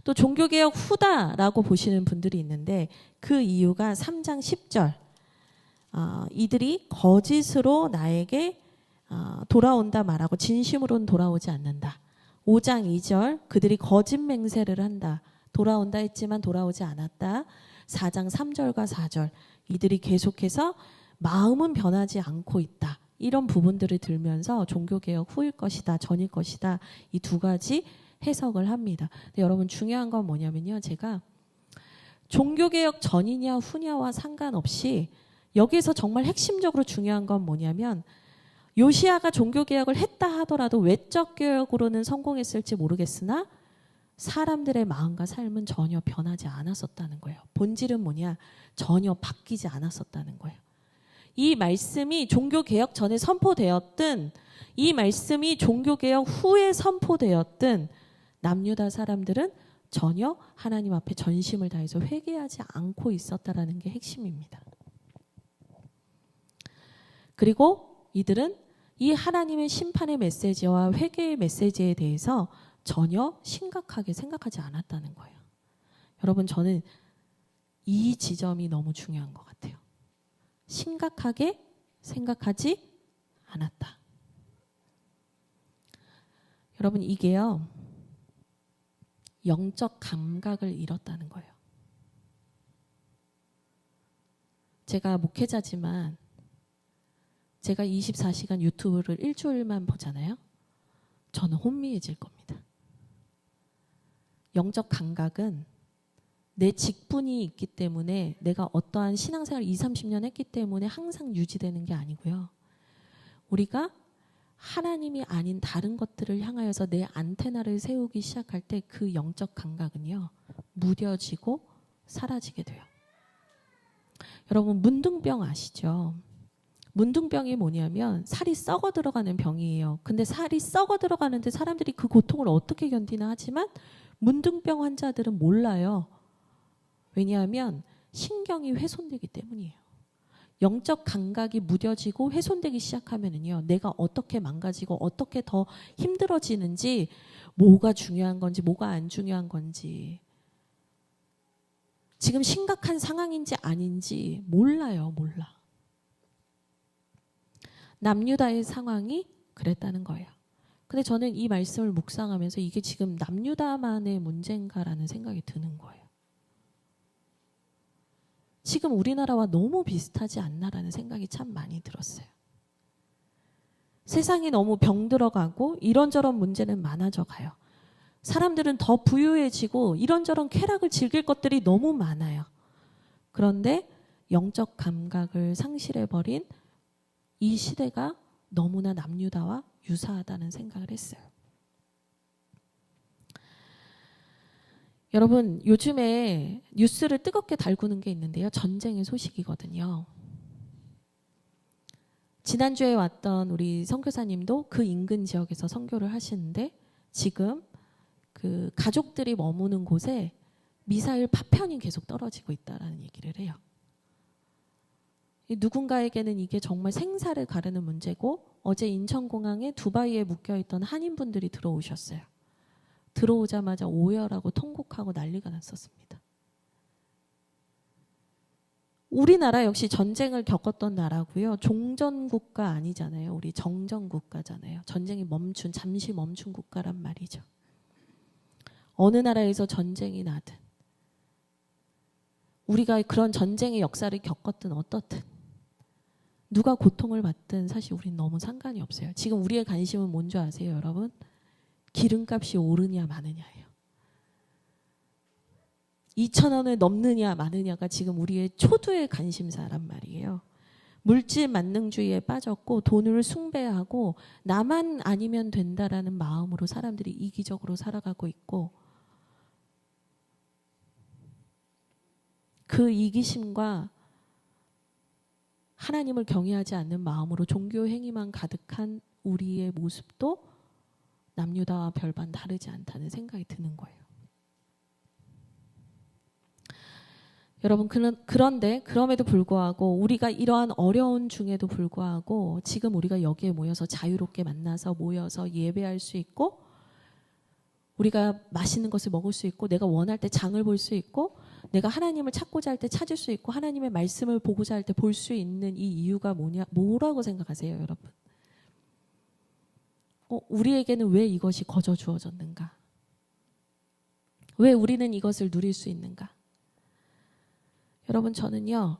또 종교개혁 후다라고 보시는 분들이 있는데 그 이유가 3장 10절 이들이 거짓으로 나에게 돌아온다 말하고 진심으로는 돌아오지 않는다. 5장 2절 그들이 거짓 맹세를 한다. 돌아온다 했지만 돌아오지 않았다. 4장 3절과 4절 이들이 계속해서 마음은 변하지 않고 있다. 이런 부분들을 들면서 종교개혁 후일 것이다. 전일 것이다. 이 두 가지 해석을 합니다. 근데 여러분 중요한 건 뭐냐면요. 제가 종교개혁 전이냐 후냐와 상관없이 여기에서 정말 핵심적으로 중요한 건 뭐냐면 요시야가 종교개혁을 했다 하더라도 외적 개혁으로는 성공했을지 모르겠으나 사람들의 마음과 삶은 전혀 변하지 않았었다는 거예요. 본질은 뭐냐? 전혀 바뀌지 않았었다는 거예요. 이 말씀이 종교개혁 전에 선포되었든 이 말씀이 종교개혁 후에 선포되었든 남유다 사람들은 전혀 하나님 앞에 전심을 다해서 회개하지 않고 있었다라는 게 핵심입니다. 그리고 이들은 이 하나님의 심판의 메시지와 회개의 메시지에 대해서 전혀 심각하게 생각하지 않았다는 거예요. 여러분, 저는 이 지점이 너무 중요한 것 같아요. 심각하게 생각하지 않았다. 여러분, 이게요, 영적 감각을 잃었다는 거예요. 제가 목회자지만 제가 24시간 유튜브를 일주일만 보잖아요. 저는 혼미해질 겁니다. 영적 감각은 내 직분이 있기 때문에 내가 어떠한 신앙생활 20-30년 했기 때문에 항상 유지되는 게 아니고요. 우리가 하나님이 아닌 다른 것들을 향하여서 내 안테나를 세우기 시작할 때 그 영적 감각은요, 무뎌지고 사라지게 돼요. 여러분, 문둥병 아시죠? 문둥병이 뭐냐면 살이 썩어 들어가는 병이에요. 근데 살이 썩어 들어가는데 사람들이 그 고통을 어떻게 견디나 하지만 문둥병 환자들은 몰라요. 왜냐하면 신경이 훼손되기 때문이에요. 영적 감각이 무뎌지고 훼손되기 시작하면은요, 내가 어떻게 망가지고 어떻게 더 힘들어지는지, 뭐가 중요한 건지 뭐가 안 중요한 건지, 지금 심각한 상황인지 아닌지 몰라요. 몰라. 남유다의 상황이 그랬다는 거예요. 근데 저는 이 말씀을 묵상하면서 이게 지금 남유다만의 문제인가라는 생각이 드는 거예요. 지금 우리나라와 너무 비슷하지 않나라는 생각이 참 많이 들었어요. 세상이 너무 병들어가고 이런저런 문제는 많아져 가요. 사람들은 더 부유해지고 이런저런 쾌락을 즐길 것들이 너무 많아요. 그런데 영적 감각을 상실해버린 이 시대가 너무나 남유다와 유사하다는 생각을 했어요. 여러분, 요즘에 뉴스를 뜨겁게 달구는 게 있는데요. 전쟁의 소식이거든요. 지난주에 왔던 우리 선교사님도 그 인근 지역에서 선교를 하시는데 지금 그 가족들이 머무는 곳에 미사일 파편이 계속 떨어지고 있다라는 얘기를 해요. 누군가에게는 이게 정말 생사를 가르는 문제고, 어제 인천공항에 두바이에 묶여있던 한인분들이 들어오셨어요. 들어오자마자 오열하고 통곡하고 난리가 났었습니다. 우리나라 역시 전쟁을 겪었던 나라고요. 종전국가 아니잖아요. 우리 정전국가잖아요. 전쟁이 잠시 멈춘 국가란 말이죠. 어느 나라에서 전쟁이 나든 우리가 그런 전쟁의 역사를 겪었든 어떻든 누가 고통을 받든 사실 우리는 너무 상관이 없어요. 지금 우리의 관심은 뭔지 아세요, 여러분? 기름값이 오르냐 마느냐예요. 2,000원을 넘느냐 마느냐가 지금 우리의 초두의 관심사란 말이에요. 물질 만능주의에 빠졌고 돈을 숭배하고 나만 아니면 된다라는 마음으로 사람들이 이기적으로 살아가고 있고, 그 이기심과 하나님을 경외하지 않는 마음으로 종교 행위만 가득한 우리의 모습도 남유다와 별반 다르지 않다는 생각이 드는 거예요. 여러분, 그런데 그럼에도 불구하고 우리가 이러한 어려운 중에도 불구하고 지금 우리가 여기에 모여서 자유롭게 만나서 모여서 예배할 수 있고, 우리가 맛있는 것을 먹을 수 있고, 내가 원할 때 장을 볼 수 있고, 내가 하나님을 찾고자 할 때 찾을 수 있고, 하나님의 말씀을 보고자 할 때 볼 수 있는 이 이유가 뭐라고 생각하세요, 여러분? 우리에게는 왜 이것이 거저 주어졌는가? 왜 우리는 이것을 누릴 수 있는가? 여러분, 저는요,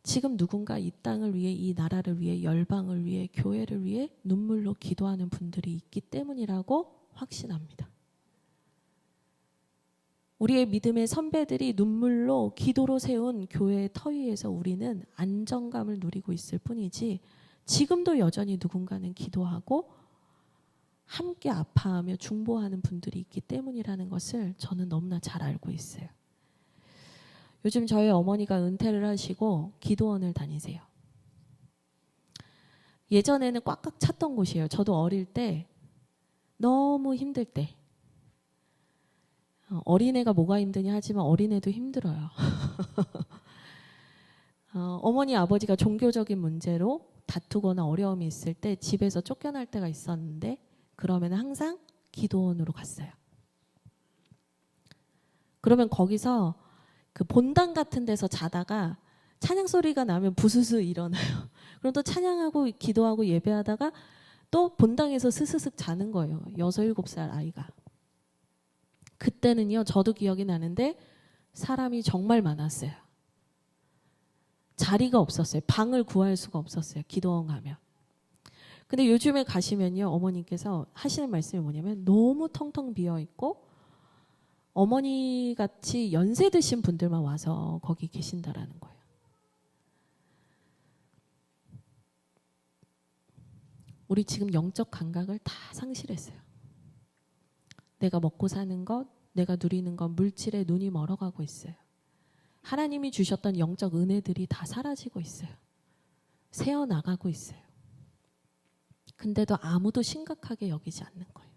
지금 누군가 이 땅을 위해, 이 나라를 위해, 열방을 위해, 교회를 위해 눈물로 기도하는 분들이 있기 때문이라고 확신합니다. 우리의 믿음의 선배들이 눈물로 기도로 세운 교회의 터 위에서 우리는 안정감을 누리고 있을 뿐이지, 지금도 여전히 누군가는 기도하고 함께 아파하며 중보하는 분들이 있기 때문이라는 것을 저는 너무나 잘 알고 있어요. 요즘 저희 어머니가 은퇴를 하시고 기도원을 다니세요. 예전에는 꽉꽉 찼던 곳이에요. 저도 어릴 때 너무 힘들 때, 어린애가 뭐가 힘드냐 하지만 어린애도 힘들어요. 어머니 아버지가 종교적인 문제로 다투거나 어려움이 있을 때 집에서 쫓겨날 때가 있었는데 그러면 항상 기도원으로 갔어요. 그러면 거기서 그 본당 같은 데서 자다가 찬양 소리가 나면 부스스 일어나요. 그럼 또 찬양하고 기도하고 예배하다가 또 본당에서 스스슥 자는 거예요. 6, 7살 아이가. 그때는요, 저도 기억이 나는데 사람이 정말 많았어요. 자리가 없었어요. 방을 구할 수가 없었어요. 기도원 가면. 근데 요즘에 가시면요, 어머니께서 하시는 말씀이 뭐냐면 너무 텅텅 비어 있고 어머니 같이 연세 드신 분들만 와서 거기 계신다라는 거예요. 우리 지금 영적 감각을 다 상실했어요. 내가 먹고 사는 것, 내가 누리는 것, 물질에 눈이 멀어가고 있어요. 하나님이 주셨던 영적 은혜들이 다 사라지고 있어요. 새어나가고 있어요. 근데도 아무도 심각하게 여기지 않는 거예요.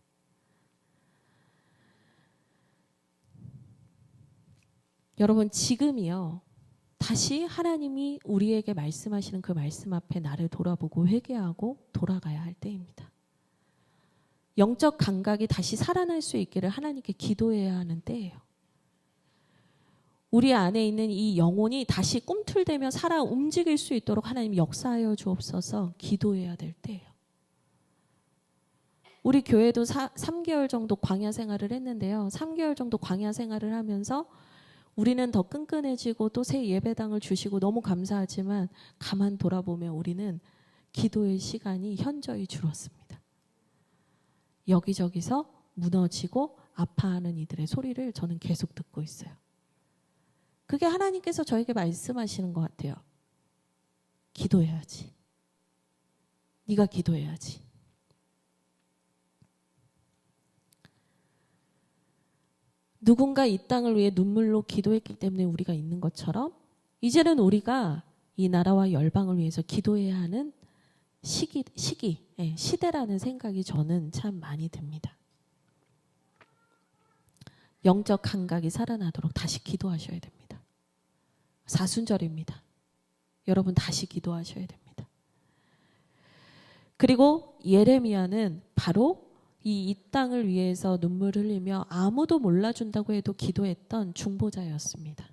여러분, 지금이요, 다시 하나님이 우리에게 말씀하시는 그 말씀 앞에 나를 돌아보고 회개하고 돌아가야 할 때입니다. 영적 감각이 다시 살아날 수 있기를 하나님께 기도해야 하는 때예요. 우리 안에 있는 이 영혼이 다시 꿈틀대며 살아 움직일 수 있도록 하나님 역사하여 주옵소서. 기도해야 될 때예요. 우리 교회도 3개월 정도 광야 생활을 했는데요. 3개월 정도 광야 생활을 하면서 우리는 더 끈끈해지고 또 새 예배당을 주시고 너무 감사하지만 가만 돌아보면 우리는 기도의 시간이 현저히 줄었습니다. 여기저기서 무너지고 아파하는 이들의 소리를 저는 계속 듣고 있어요. 그게 하나님께서 저에게 말씀하시는 것 같아요. 기도해야지. 네가 기도해야지. 누군가 이 땅을 위해 눈물로 기도했기 때문에 우리가 있는 것처럼 이제는 우리가 이 나라와 열방을 위해서 기도해야 하는 시대라는 생각이 저는 참 많이 듭니다. 영적 감각이 살아나도록 다시 기도하셔야 됩니다. 사순절입니다. 여러분 다시 기도하셔야 됩니다. 그리고 예레미야는 바로 이 땅을 위해서 눈물 흘리며 아무도 몰라준다고 해도 기도했던 중보자였습니다.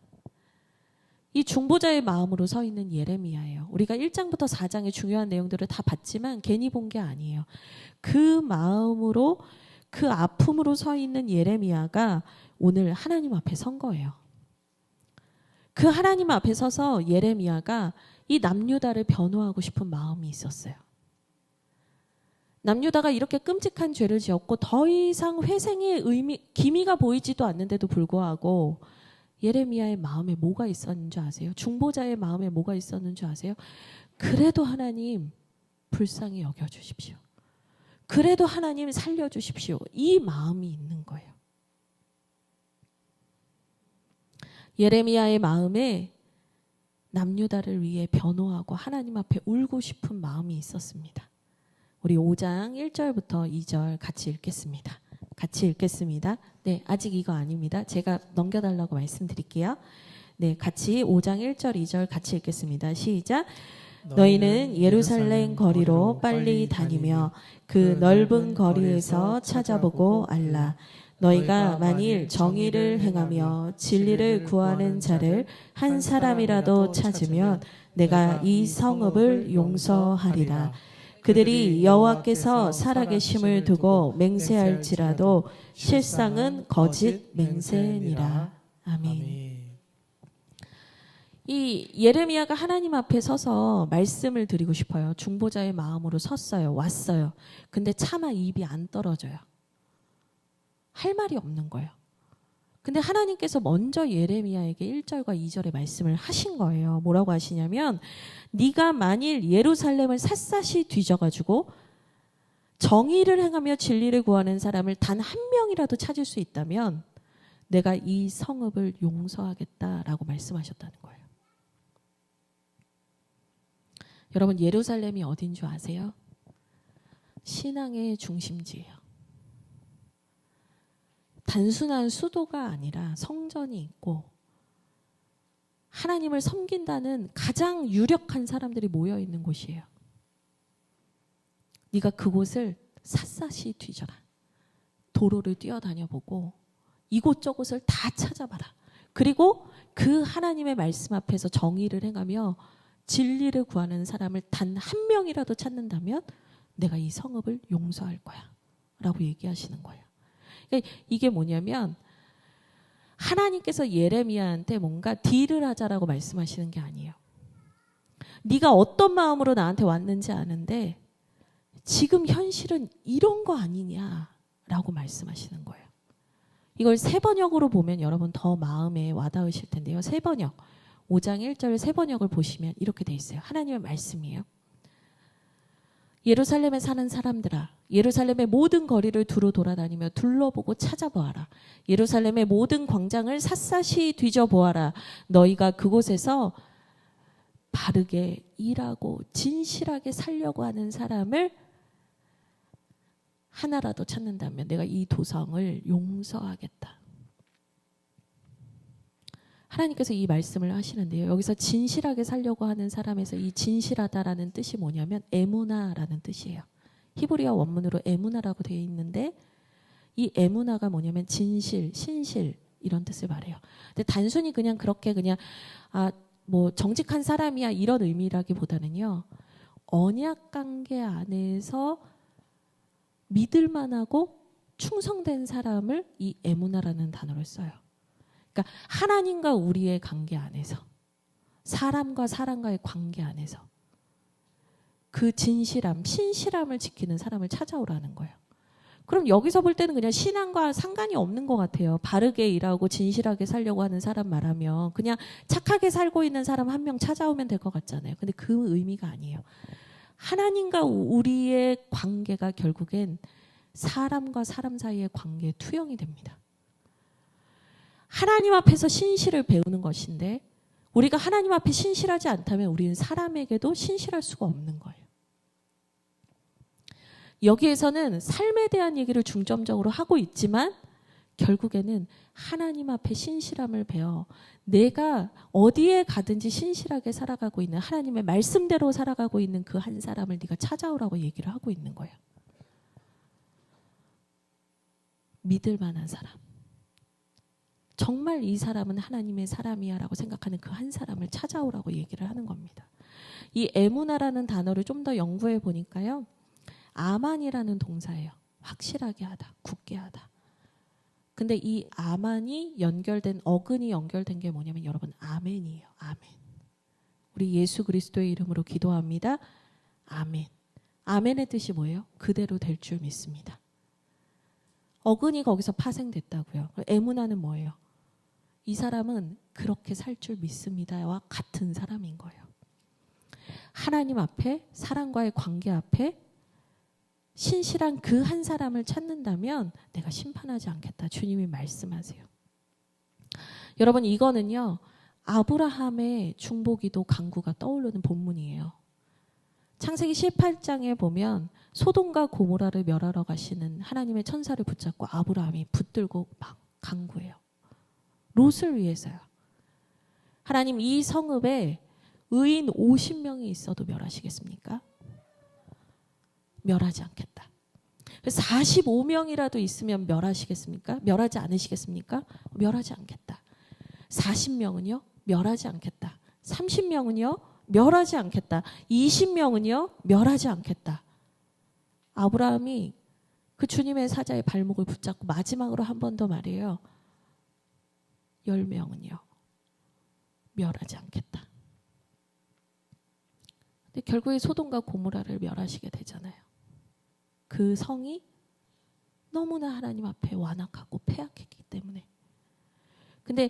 이 중보자의 마음으로 서 있는 예레미야예요. 우리가 1장부터 4장의 중요한 내용들을 다 봤지만 괜히 본 게 아니에요. 그 마음으로 그 아픔으로 서 있는 예레미야가 오늘 하나님 앞에 선 거예요. 그 하나님 앞에 서서 예레미야가 이 남유다를 변호하고 싶은 마음이 있었어요. 남유다가 이렇게 끔찍한 죄를 지었고 더 이상 회생의 기미가 보이지도 않는데도 불구하고 예레미야의 마음에 뭐가 있었는 줄 아세요? 중보자의 마음에 뭐가 있었는 줄 아세요? 그래도 하나님 불쌍히 여겨주십시오. 그래도 하나님 살려주십시오. 이 마음이 있는 거예요. 예레미야의 마음에 남유다를 위해 변호하고 하나님 앞에 울고 싶은 마음이 있었습니다. 우리 5장 1절부터 2절 같이 읽겠습니다. 같이 읽겠습니다. 네, 아직 이거 아닙니다. 제가 넘겨달라고 말씀드릴게요. 네, 같이 5장 1절 2절 같이 읽겠습니다. 시작. 너희는 예루살렘 거리로 빨리 다니며 그 넓은 거리에서 찾아보고 알라. 너희가 만일 정의를 행하며 진리를 구하는 자를 한 사람이라도 찾으면 내가 이 성읍을 용서하리라. 그들이 여호와께서 살아계심을 두고 맹세할지라도 실상은 거짓 맹세니라. 아멘. 이 예레미야가 하나님 앞에 서서 말씀을 드리고 싶어요. 중보자의 마음으로 섰어요. 왔어요. 근데 차마 입이 안 떨어져요. 할 말이 없는 거예요. 근데 하나님께서 먼저 예레미야에게 1절과 2절의 말씀을 하신 거예요. 뭐라고 하시냐면 네가 만일 예루살렘을 샅샅이 뒤져가지고 정의를 행하며 진리를 구하는 사람을 단 한 명이라도 찾을 수 있다면 내가 이 성읍을 용서하겠다라고 말씀하셨다는 거예요. 여러분 예루살렘이 어딘 줄 아세요? 신앙의 중심지예요. 단순한 수도가 아니라 성전이 있고 하나님을 섬긴다는 가장 유력한 사람들이 모여 있는 곳이에요. 네가 그곳을 샅샅이 뒤져라. 도로를 뛰어다녀보고 이곳저곳을 다 찾아봐라. 그리고 그 하나님의 말씀 앞에서 정의를 행하며 진리를 구하는 사람을 단 한 명이라도 찾는다면 내가 이 성읍을 용서할 거야 라고 얘기하시는 거예요. 그러니까 이게 뭐냐면 하나님께서 예레미야한테 뭔가 딜을 하자라고 말씀하시는 게 아니에요. 네가 어떤 마음으로 나한테 왔는지 아는데 지금 현실은 이런 거 아니냐라고 말씀하시는 거예요. 이걸 세번역으로 보면 여러분 더 마음에 와닿으실 텐데요. 세번역 5장 1절 세번역을 보시면 이렇게 돼 있어요. 하나님의 말씀이에요. 예루살렘에 사는 사람들아, 예루살렘의 모든 거리를 두루 돌아다니며 둘러보고 찾아보아라. 예루살렘의 모든 광장을 샅샅이 뒤져보아라. 너희가 그곳에서 바르게 일하고 진실하게 살려고 하는 사람을 하나라도 찾는다면 내가 이 도성을 용서하겠다. 하나님께서 이 말씀을 하시는데요. 여기서 진실하게 살려고 하는 사람에서 이 진실하다라는 뜻이 뭐냐면 에무나라는 뜻이에요. 히브리어 원문으로 에무나라고 되어 있는데 이 에무나가 뭐냐면 진실, 신실 이런 뜻을 말해요. 근데 단순히 그냥 그렇게 그냥 뭐 정직한 사람이야 이런 의미라기보다는요. 언약 관계 안에서 믿을만하고 충성된 사람을 이 에무나라는 단어를 써요. 그러니까 하나님과 우리의 관계 안에서 사람과 사람과의 관계 안에서 그 진실함, 신실함을 지키는 사람을 찾아오라는 거예요. 그럼 여기서 볼 때는 그냥 신앙과 상관이 없는 것 같아요. 바르게 일하고 진실하게 살려고 하는 사람 말하면 그냥 착하게 살고 있는 사람 한 명 찾아오면 될 것 같잖아요. 근데 그 의미가 아니에요. 하나님과 우리의 관계가 결국엔 사람과 사람 사이의 관계의 투영이 됩니다. 하나님 앞에서 신실을 배우는 것인데 우리가 하나님 앞에 신실하지 않다면 우리는 사람에게도 신실할 수가 없는 거예요. 여기에서는 삶에 대한 얘기를 중점적으로 하고 있지만 결국에는 하나님 앞에 신실함을 배워 내가 어디에 가든지 신실하게 살아가고 있는 하나님의 말씀대로 살아가고 있는 그 한 사람을 네가 찾아오라고 얘기를 하고 있는 거예요. 믿을 만한 사람. 정말 이 사람은 하나님의 사람이야 라고 생각하는 그 한 사람을 찾아오라고 얘기를 하는 겁니다. 이 에무나라는 단어를 좀 더 연구해 보니까요. 아만이라는 동사예요. 확실하게 하다, 굳게 하다. 근데 이 아만이 연결된 어근이 연결된 게 뭐냐면 여러분 아멘이에요. 아멘. 우리 예수 그리스도의 이름으로 기도합니다. 아멘. 아멘의 뜻이 뭐예요? 그대로 될 줄 믿습니다. 어근이 거기서 파생됐다고요. 에무나는 뭐예요? 이 사람은 그렇게 살 줄 믿습니다와 같은 사람인 거예요. 하나님 앞에 사람과의 관계 앞에 신실한 그 한 사람을 찾는다면 내가 심판하지 않겠다. 주님이 말씀하세요. 여러분 이거는요. 아브라함의 중보기도 간구가 떠오르는 본문이에요. 창세기 18장에 보면 소돔과 고모라를 멸하러 가시는 하나님의 천사를 붙잡고 아브라함이 붙들고 막 간구해요. 롯을 위해서요. 하나님 이 성읍에 의인 50명이 있어도 멸하시겠습니까? 멸하지 않겠다. 45명이라도 있으면 멸하시겠습니까? 멸하지 않으시겠습니까? 멸하지 않겠다. 40명은요? 멸하지 않겠다. 30명은요? 멸하지 않겠다. 20명은요? 멸하지 않겠다. 아브라함이 그 주님의 사자의 발목을 붙잡고 마지막으로 한 번 더 말해요. 10명은요? 멸하지 않겠다. 근데 결국에 소돔과 고모라를 멸하시게 되잖아요. 그 성이 너무나 하나님 앞에 완악하고 패악했기 때문에. 근데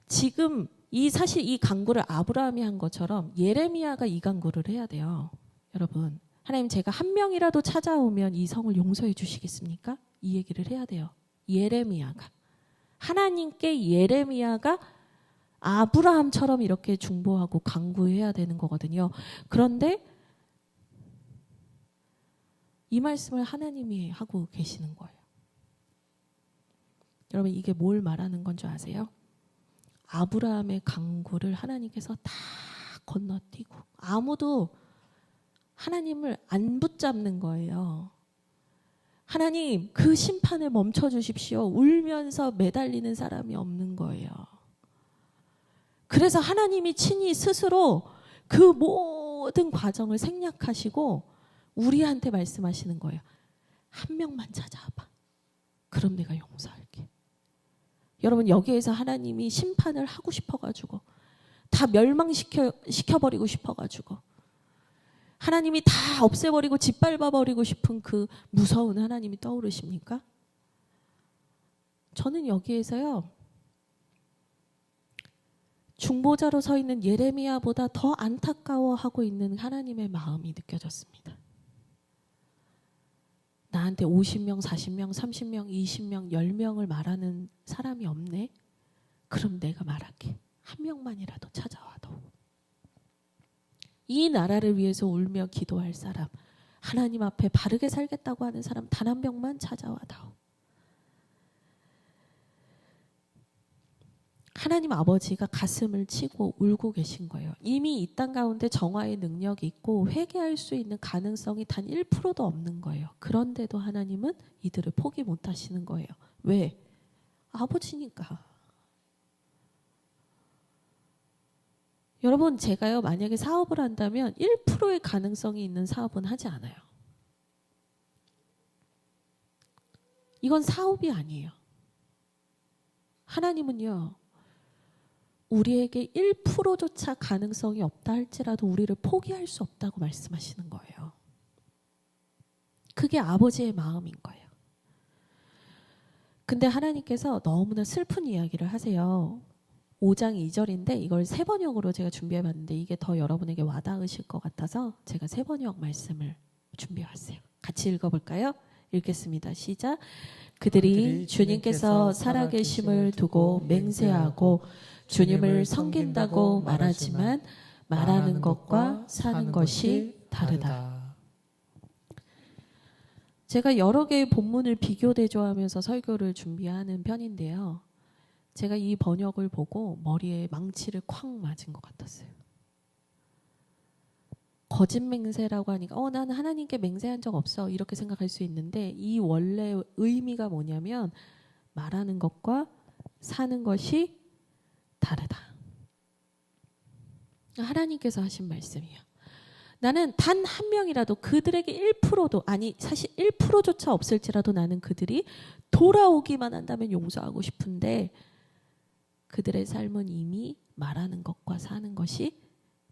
지금 사실 이 간구를 아브라함이 한 것처럼 예레미야가 이 간구를 해야 돼요. 여러분, 하나님 제가 한 명이라도 찾아오면 이 성을 용서해 주시겠습니까? 이 얘기를 해야 돼요. 예레미야가. 하나님께 예레미야가 아브라함처럼 이렇게 중보하고 간구해야 되는 거거든요. 그런데 이 말씀을 하나님이 하고 계시는 거예요. 여러분 이게 뭘 말하는 건 줄 아세요? 아브라함의 강구를 하나님께서 다 건너뛰고 아무도 하나님을 안 붙잡는 거예요. 하나님 그 심판을 멈춰주십시오. 울면서 매달리는 사람이 없는 거예요. 그래서 하나님이 친히 스스로 그 모든 과정을 생략하시고 우리한테 말씀하시는 거예요. 한 명만 찾아와봐. 그럼 내가 용서할게. 여러분 여기에서 하나님이 심판을 하고 싶어가지고 다 멸망시켜버리고 싶어가지고 하나님이 다 없애버리고 짓밟아버리고 싶은 그 무서운 하나님이 떠오르십니까? 저는 여기에서요 중보자로 서 있는 예레미야보다 더 안타까워하고 있는 하나님의 마음이 느껴졌습니다. 나한테 50명, 40명, 30명, 20명, 10명을 말하는 사람이 없네? 그럼 내가 말할게. 한 명만이라도 찾아와도. 이 나라를 위해서 울며 기도할 사람, 하나님 앞에 바르게 살겠다고 하는 사람 단 한 명만 찾아와다오. 하나님 아버지가 가슴을 치고 울고 계신 거예요. 이미 이 땅 가운데 정화의 능력이 있고 회개할 수 있는 가능성이 단 1%도 없는 거예요. 그런데도 하나님은 이들을 포기 못 하시는 거예요. 왜? 아버지니까. 여러분 제가요 만약에 사업을 한다면 1%의 가능성이 있는 사업은 하지 않아요. 이건 사업이 아니에요. 하나님은요 우리에게 1%조차 가능성이 없다 할지라도 우리를 포기할 수 없다고 말씀하시는 거예요. 그게 아버지의 마음인 거예요. 근데 하나님께서 너무나 슬픈 이야기를 하세요. 5장 2절인데 이걸 세 번역으로 제가 준비해봤는데 이게 더 여러분에게 와닿으실 것 같아서 제가 세 번역 말씀을 준비해왔어요. 같이 읽어볼까요? 읽겠습니다. 시작. 그들이 주님께서 살아계심을 두고 맹세하고 주님을 섬긴다고 말하지만 말하는 것과 사는 것이 다르다. 제가 여러 개의 본문을 비교 대조하면서 설교를 준비하는 편인데요. 제가 이 번역을 보고 머리에 망치를 콱 맞은 것 같았어요. 거짓 맹세라고 하니까 나는 하나님께 맹세한 적 없어 이렇게 생각할 수 있는데 이 원래 의미가 뭐냐면 말하는 것과 사는 것이 다르다. 하나님께서 하신 말씀이에요. 나는 단 한 명이라도 그들에게 1%도 아니 사실 1%조차 없을지라도 나는 그들이 돌아오기만 한다면 용서하고 싶은데 그들의 삶은 이미 말하는 것과 사는 것이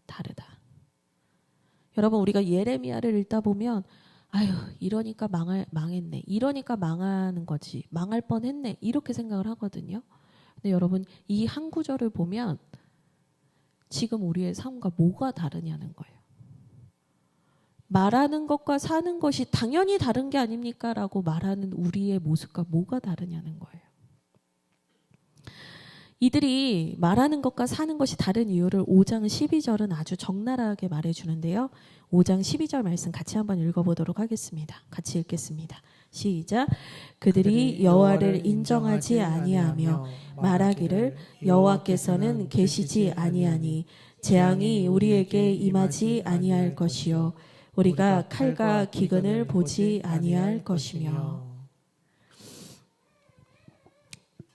다르다. 여러분 우리가 예레미야를 읽다 보면 아유 이러니까 망했네. 이러니까 망하는 거지. 망할 뻔했네. 이렇게 생각을 하거든요. 근데 여러분 이 한 구절을 보면 지금 우리의 삶과 뭐가 다르냐는 거예요. 말하는 것과 사는 것이 당연히 다른 게 아닙니까? 라고 말하는 우리의 모습과 뭐가 다르냐는 거예요. 이들이 말하는 것과 사는 것이 다른 이유를 5장 12절은 아주 적나라하게 말해주는데요. 5장 12절 말씀 같이 한번 읽어보도록 하겠습니다. 같이 읽겠습니다. 시작. 그들이 여호와를 인정하지 아니하며 말하기를 여호와께서는 계시지 아니하니 재앙이 우리에게 임하지 아니할 것이요 우리가 칼과 기근을 보지 아니할 것이며.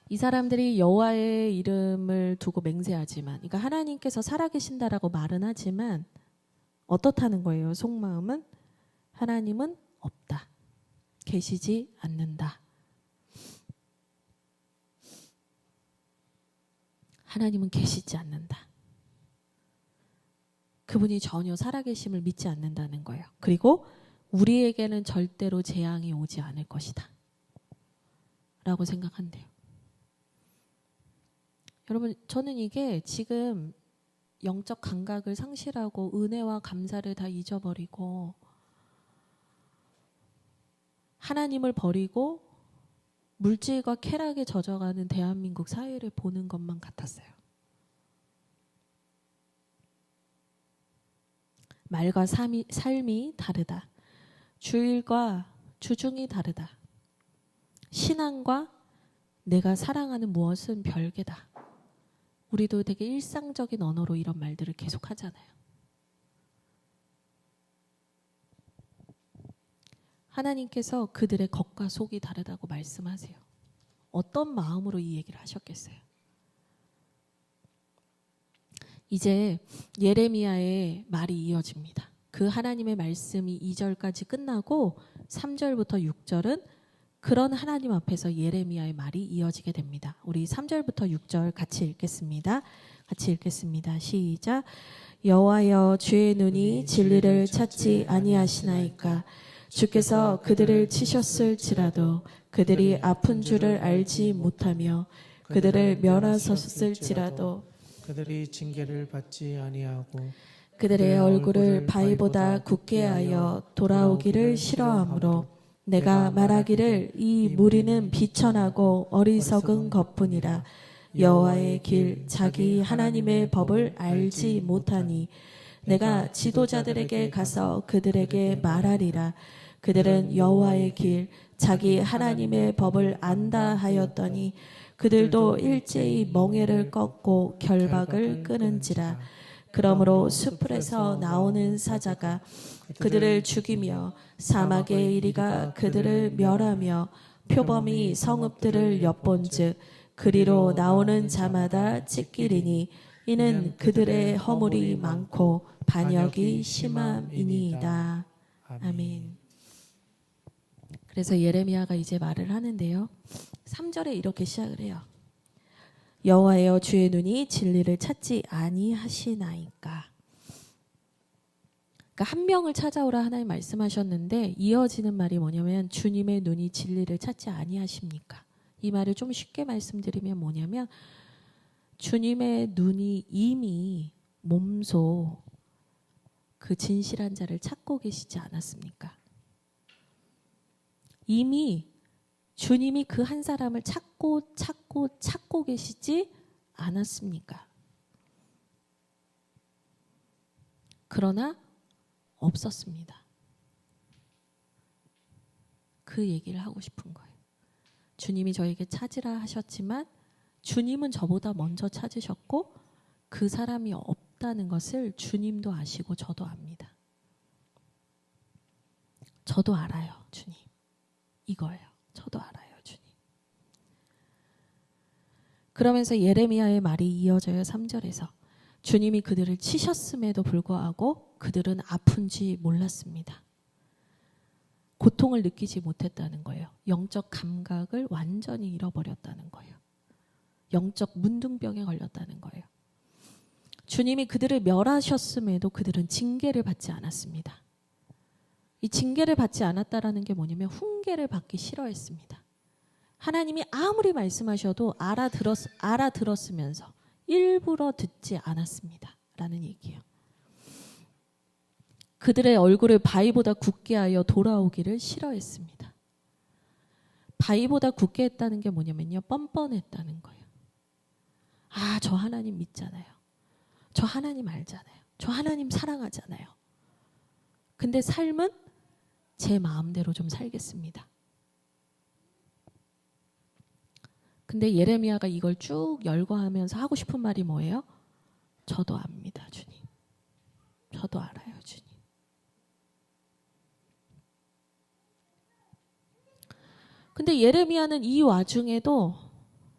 이 사람들이 여호와의 이름을 두고 맹세하지만 그러니까 하나님께서 살아계신다라고 말은 하지만 어떻다는 거예요? 속마음은 하나님은 없다. 계시지 않는다. 하나님은 계시지 않는다. 그분이 전혀 살아계심을 믿지 않는다는 거예요. 그리고 우리에게는 절대로 재앙이 오지 않을 것이다. 라고 생각한대요. 여러분 저는 이게 지금 영적 감각을 상실하고 은혜와 감사를 다 잊어버리고 하나님을 버리고 물질과 쾌락에 젖어가는 대한민국 사회를 보는 것만 같았어요. 말과 삶이 다르다. 주일과 주중이 다르다. 신앙과 내가 사랑하는 무엇은 별개다. 우리도 되게 일상적인 언어로 이런 말들을 계속 하잖아요. 하나님께서 그들의 겉과 속이 다르다고 말씀하세요. 어떤 마음으로 이 얘기를 하셨겠어요? 이제 예레미야의 말이 이어집니다. 그 하나님의 말씀이 2절까지 끝나고 3절부터 6절은 그런 하나님 앞에서 예레미야의 말이 이어지게 됩니다. 우리 3절부터 6절 같이 읽겠습니다. 같이 읽겠습니다. 시작. 여호와여, 주의 눈이 진리를 찾지 아니하시나이까? 주께서 그들을 치셨을지라도 그들이 아픈 줄을 알지 못하며 그들을 멸하셨을지라도
그들이 징계를 받지 아니하고
그들의 얼굴을 바위보다 굳게 하여 돌아오기를 싫어하므로 내가 말하기를 이 무리는 비천하고 어리석은 것뿐이라. 여호와의 길 자기 하나님의 법을 알지 못하니 내가 지도자들에게 가서 그들에게 말하리라. 그들은 여호와의 길 자기 하나님의 법을 안다 하였더니 그들도 일제히 멍에를 꺾고 결박을 끊은지라. 그러므로 숲에서 나오는 사자가 그들을 죽이며 사막의 이리가 그들을 멸하며 표범이 성읍들을 엿본즉 그리로 나오는 자마다 찢기리니 이는 그들의 허물이 많고 반역이 심함이니이다. 아멘. 그래서 예레미야가 이제 말을 하는데요. 3절에 이렇게 시작을 해요. 여호와여, 주의 눈이 진리를 찾지 아니하시나이까. 그러니까 한 명을 찾아오라 하나님 말씀하셨는데 이어지는 말이 뭐냐면 주님의 눈이 진리를 찾지 아니하십니까? 이 말을 좀 쉽게 말씀드리면 뭐냐면 주님의 눈이 이미 몸소 그 진실한 자를 찾고 계시지 않았습니까? 이미 주님이 그 한 사람을 찾고 계시지 않았습니까? 그러나 없었습니다. 그 얘기를 하고 싶은 거예요. 주님이 저에게 찾으라 하셨지만 주님은 저보다 먼저 찾으셨고 그 사람이 없다는 것을 주님도 아시고 저도 압니다. 저도 알아요, 주님. 이거예요. 저도 알아요, 주님. 그러면서 예레미야의 말이 이어져요. 3절에서. 주님이 그들을 치셨음에도 불구하고 그들은 아픈지 몰랐습니다. 고통을 느끼지 못했다는 거예요. 영적 감각을 완전히 잃어버렸다는 거예요. 영적 문둥병에 걸렸다는 거예요. 주님이 그들을 멸하셨음에도 그들은 징계를 받지 않았습니다. 이 징계를 받지 않았다라는 게 뭐냐면 훈계를 받기 싫어했습니다. 하나님이 아무리 말씀하셔도 알아들었으면서 일부러 듣지 않았습니다. 라는 얘기예요. 그들의 얼굴을 바위보다 굳게 하여 돌아오기를 싫어했습니다. 바위보다 굳게 했다는 게 뭐냐면요. 뻔뻔했다는 거예요. 아, 저 하나님 믿잖아요. 저 하나님 알잖아요. 저 하나님 사랑하잖아요. 근데 삶은 제 마음대로 좀 살겠습니다. 근데 예레미야가 이걸 쭉 열거하면서 하고 싶은 말이 뭐예요? 저도 압니다, 주님. 저도 알아요, 주님. 근데 예레미야는 이 와중에도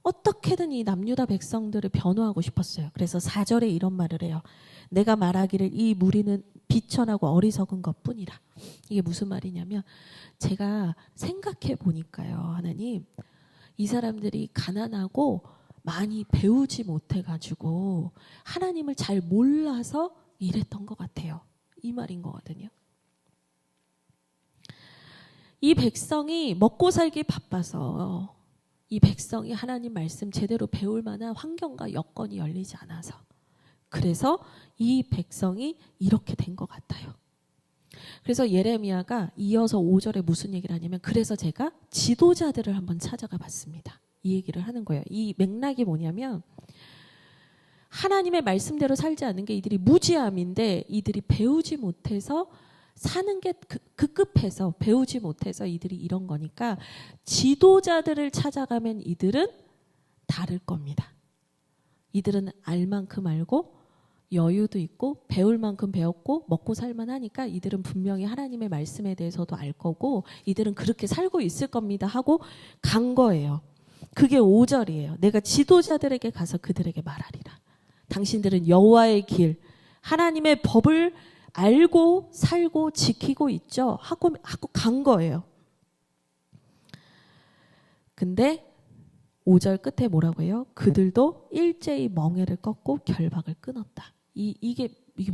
어떻게든 이 남유다 백성들을 변호하고 싶었어요. 그래서 4절에 이런 말을 해요. 내가 말하기를 이 무리는 비천하고 어리석은 것뿐이라. 이게 무슨 말이냐면 제가 생각해 보니까요. 하나님, 이 사람들이 가난하고 많이 배우지 못해가지고 하나님을 잘 몰라서 이랬던 것 같아요. 이 말인 거거든요. 이 백성이 먹고 살기 바빠서 이 백성이 하나님 말씀 제대로 배울 만한 환경과 여건이 열리지 않아서 그래서 이 백성이 이렇게 된 것 같아요. 그래서 예레미야가 이어서 5절에 무슨 얘기를 하냐면 그래서 제가 지도자들을 한번 찾아가 봤습니다. 이 얘기를 하는 거예요. 이 맥락이 뭐냐면 하나님의 말씀대로 살지 않는 게 이들이 무지함인데 이들이 배우지 못해서 사는 게 급급해서 배우지 못해서 이들이 이런 거니까 지도자들을 찾아가면 이들은 다를 겁니다. 이들은 알 만큼 알고 여유도 있고 배울 만큼 배웠고 먹고 살만 하니까 이들은 분명히 하나님의 말씀에 대해서도 알 거고 이들은 그렇게 살고 있을 겁니다 하고 간 거예요. 그게 5절이에요. 내가 지도자들에게 가서 그들에게 말하리라. 당신들은 여호와의 길, 하나님의 법을 알고 살고 지키고 있죠 하고 간 거예요. 근데 5절 끝에 뭐라고 해요? 그들도 일제히 멍에를 꺾고 결박을 끊었다. 이게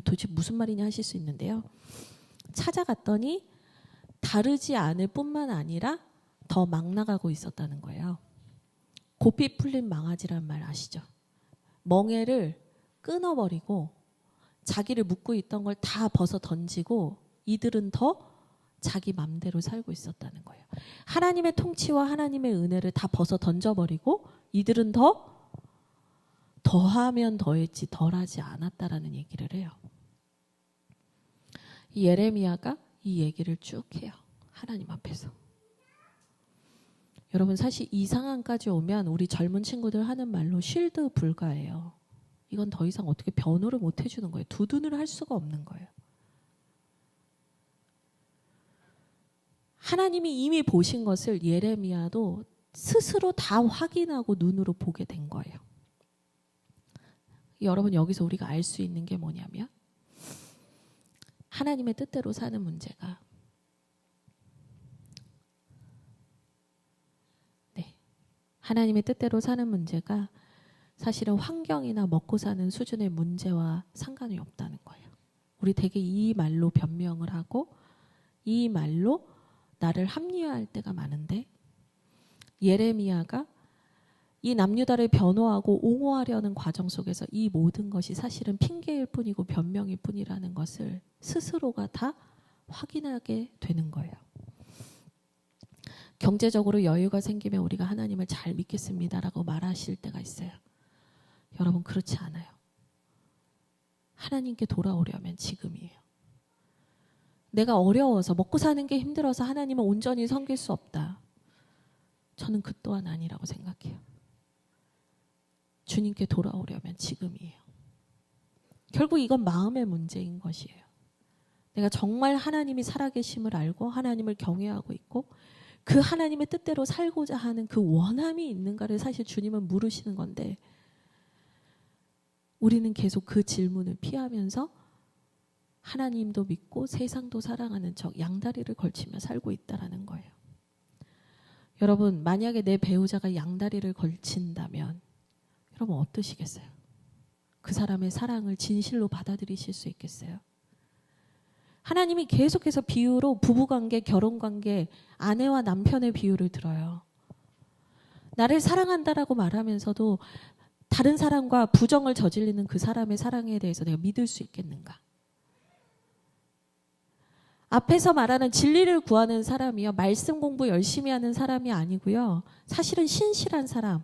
도대체 무슨 말이냐 하실 수 있는데요. 찾아갔더니 다르지 않을 뿐만 아니라 더 막 나가고 있었다는 거예요. 고삐 풀린 망아지란 말 아시죠? 멍에를 끊어버리고 자기를 묶고 있던 걸 다 벗어 던지고 이들은 더 자기 맘대로 살고 있었다는 거예요. 하나님의 통치와 하나님의 은혜를 다 벗어 던져버리고 이들은 더하면 더했지 덜하지 않았다라는 얘기를 해요. 이 예레미야가 이 얘기를 쭉 해요. 하나님 앞에서. 여러분 사실 이 상황까지 오면 우리 젊은 친구들 하는 말로 쉴드 불가예요. 이건 더 이상 어떻게 변호를 못 해주는 거예요. 두둔을 할 수가 없는 거예요. 하나님이 이미 보신 것을 예레미야도 스스로 다 확인하고 눈으로 보게 된 거예요. 여러분 여기서 우리가 알 수 있는 게 뭐냐면 하나님의 뜻대로 사는 문제가 하나님의 뜻대로 사는 문제가 사실은 환경이나 먹고 사는 수준의 문제와 상관이 없다는 거예요. 우리 되게 이 말로 변명을 하고 이 말로 나를 합리화할 때가 많은데 예레미야가 이 남유다를 변호하고 옹호하려는 과정 속에서 이 모든 것이 사실은 핑계일 뿐이고 변명일 뿐이라는 것을 스스로가 다 확인하게 되는 거예요. 경제적으로 여유가 생기면 우리가 하나님을 잘 믿겠습니다라고 말하실 때가 있어요. 여러분 그렇지 않아요. 하나님께 돌아오려면 지금이에요. 내가 어려워서 먹고 사는 게 힘들어서 하나님을 온전히 섬길 수 없다. 저는 그 또한 아니라고 생각해요. 주님께 돌아오려면 지금이에요. 결국 이건 마음의 문제인 것이에요. 내가 정말 하나님이 살아계심을 알고 하나님을 경외하고 있고 그 하나님의 뜻대로 살고자 하는 그 원함이 있는가를 사실 주님은 물으시는 건데 우리는 계속 그 질문을 피하면서 하나님도 믿고 세상도 사랑하는 척 양다리를 걸치며 살고 있다라는 거예요. 여러분 만약에 내 배우자가 양다리를 걸친다면 여러분 어떠시겠어요? 그 사람의 사랑을 진실로 받아들이실 수 있겠어요? 하나님이 계속해서 비유로 부부관계, 결혼관계, 아내와 남편의 비유를 들어요. 나를 사랑한다라고 말하면서도 다른 사람과 부정을 저지르는 그 사람의 사랑에 대해서 내가 믿을 수 있겠는가? 앞에서 말하는 진리를 구하는 사람이요. 말씀 공부 열심히 하는 사람이 아니고요. 사실은 신실한 사람.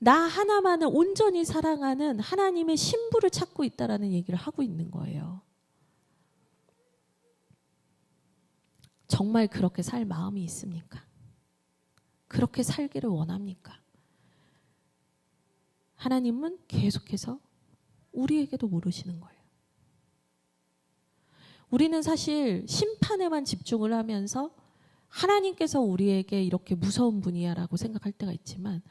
나 하나만을 온전히 사랑하는 하나님의 신부를 찾고 있다라는 얘기를 하고 있는 거예요. 정말 그렇게 살 마음이 있습니까? 그렇게 살기를 원합니까? 하나님은 계속해서 우리에게도 물으시는 거예요. 우리는 사실 심판에만 집중을 하면서 하나님께서 우리에게 이렇게 무서운 분이야라고 생각할 때가 있지만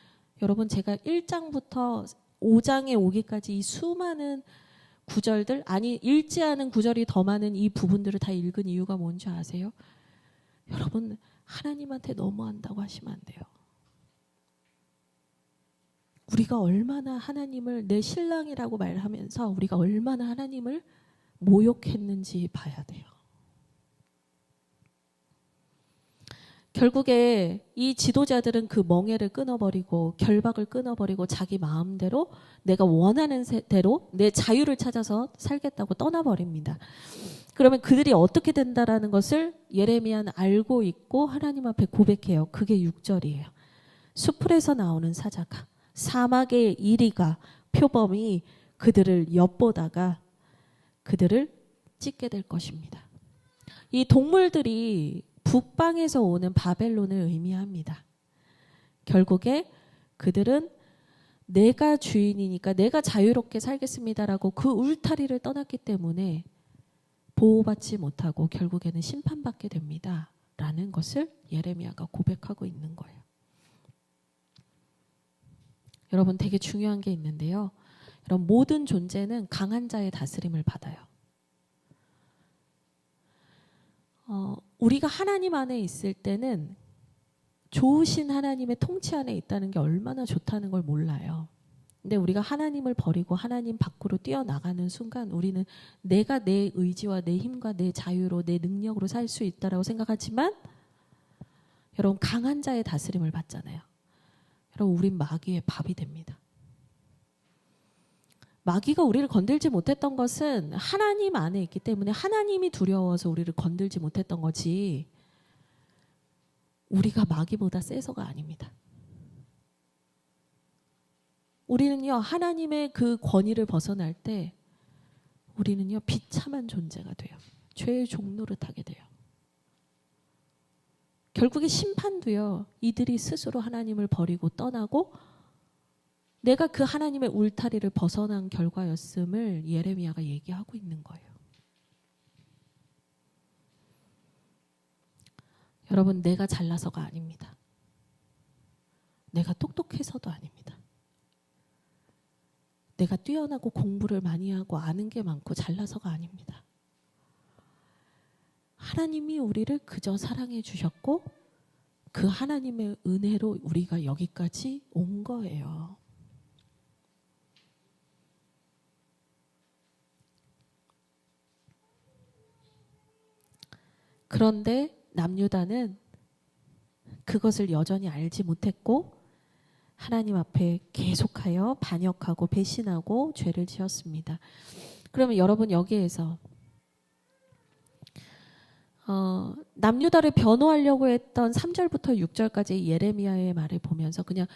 여러분 제가 1장부터 5장에 오기까지 이 수많은 구절들 아니 읽지 않은 구절이 더 많은 이 부분들을 다 읽은 이유가 뭔지 아세요? 여러분 하나님한테 너무한다고 하시면 안 돼요. 우리가 얼마나 하나님을 내 신랑이라고 말하면서 우리가 얼마나 하나님을 모욕했는지 봐야 돼요. 결국에 이 지도자들은 그 멍에를 끊어버리고 결박을 끊어버리고 자기 마음대로 내가 원하는 대로 내 자유를 찾아서 살겠다고 떠나버립니다. 그러면 그들이 어떻게 된다라는 것을 예레미야는 알고 있고 하나님 앞에 고백해요. 그게 6절이에요. 수풀에서 나오는 사자가 사막의 이리가 표범이 그들을 엿보다가 그들을 찢게 될 것입니다. 이 동물들이 북방에서 오는 바벨론을 의미합니다. 결국에 그들은 내가 주인이니까 내가 자유롭게 살겠습니다라고 그 울타리를 떠났기 때문에 보호받지 못하고 결국에는 심판받게 됩니다. 라는 것을 예레미야가 고백하고 있는 거예요. 여러분 되게 중요한 게 있는데요. 여러분 모든 존재는 강한 자의 다스림을 받아요. 우리가 하나님 안에 있을 때는 좋으신 하나님의 통치 안에 있다는 게 얼마나 좋다는 걸 몰라요. 근데 우리가 하나님을 버리고 하나님 밖으로 뛰어나가는 순간 우리는 내가 내 의지와 내 힘과 내 자유로 내 능력으로 살 수 있다라고 생각하지만 여러분 강한 자의 다스림을 받잖아요. 여러분 우린 마귀의 밥이 됩니다. 마귀가 우리를 건들지 못했던 것은 하나님 안에 있기 때문에 하나님이 두려워서 우리를 건들지 못했던 거지 우리가 마귀보다 세서가 아닙니다. 우리는요 하나님의 그 권위를 벗어날 때 우리는요 비참한 존재가 돼요. 죄의 종노릇하게 돼요. 결국에 심판도요 이들이 스스로 하나님을 버리고 떠나고 내가 그 하나님의 울타리를 벗어난 결과였음을 예레미야가 얘기하고 있는 거예요. 여러분 내가 잘나서가 아닙니다. 내가 똑똑해서도 아닙니다. 내가 뛰어나고 공부를 많이 하고 아는 게 많고 잘나서가 아닙니다. 하나님이 우리를 그저 사랑해 주셨고 그 하나님의 은혜로 우리가 여기까지 온 거예요. 그런데 남유다는 그것을 여전히 알지 못했고 하나님 앞에 계속하여 반역하고 배신하고 죄를 지었습니다. 그러면 여러분 여기에서 남유다를 변호하려고 했던 3절부터 6절까지 예레미야의 말을 보면서 그냥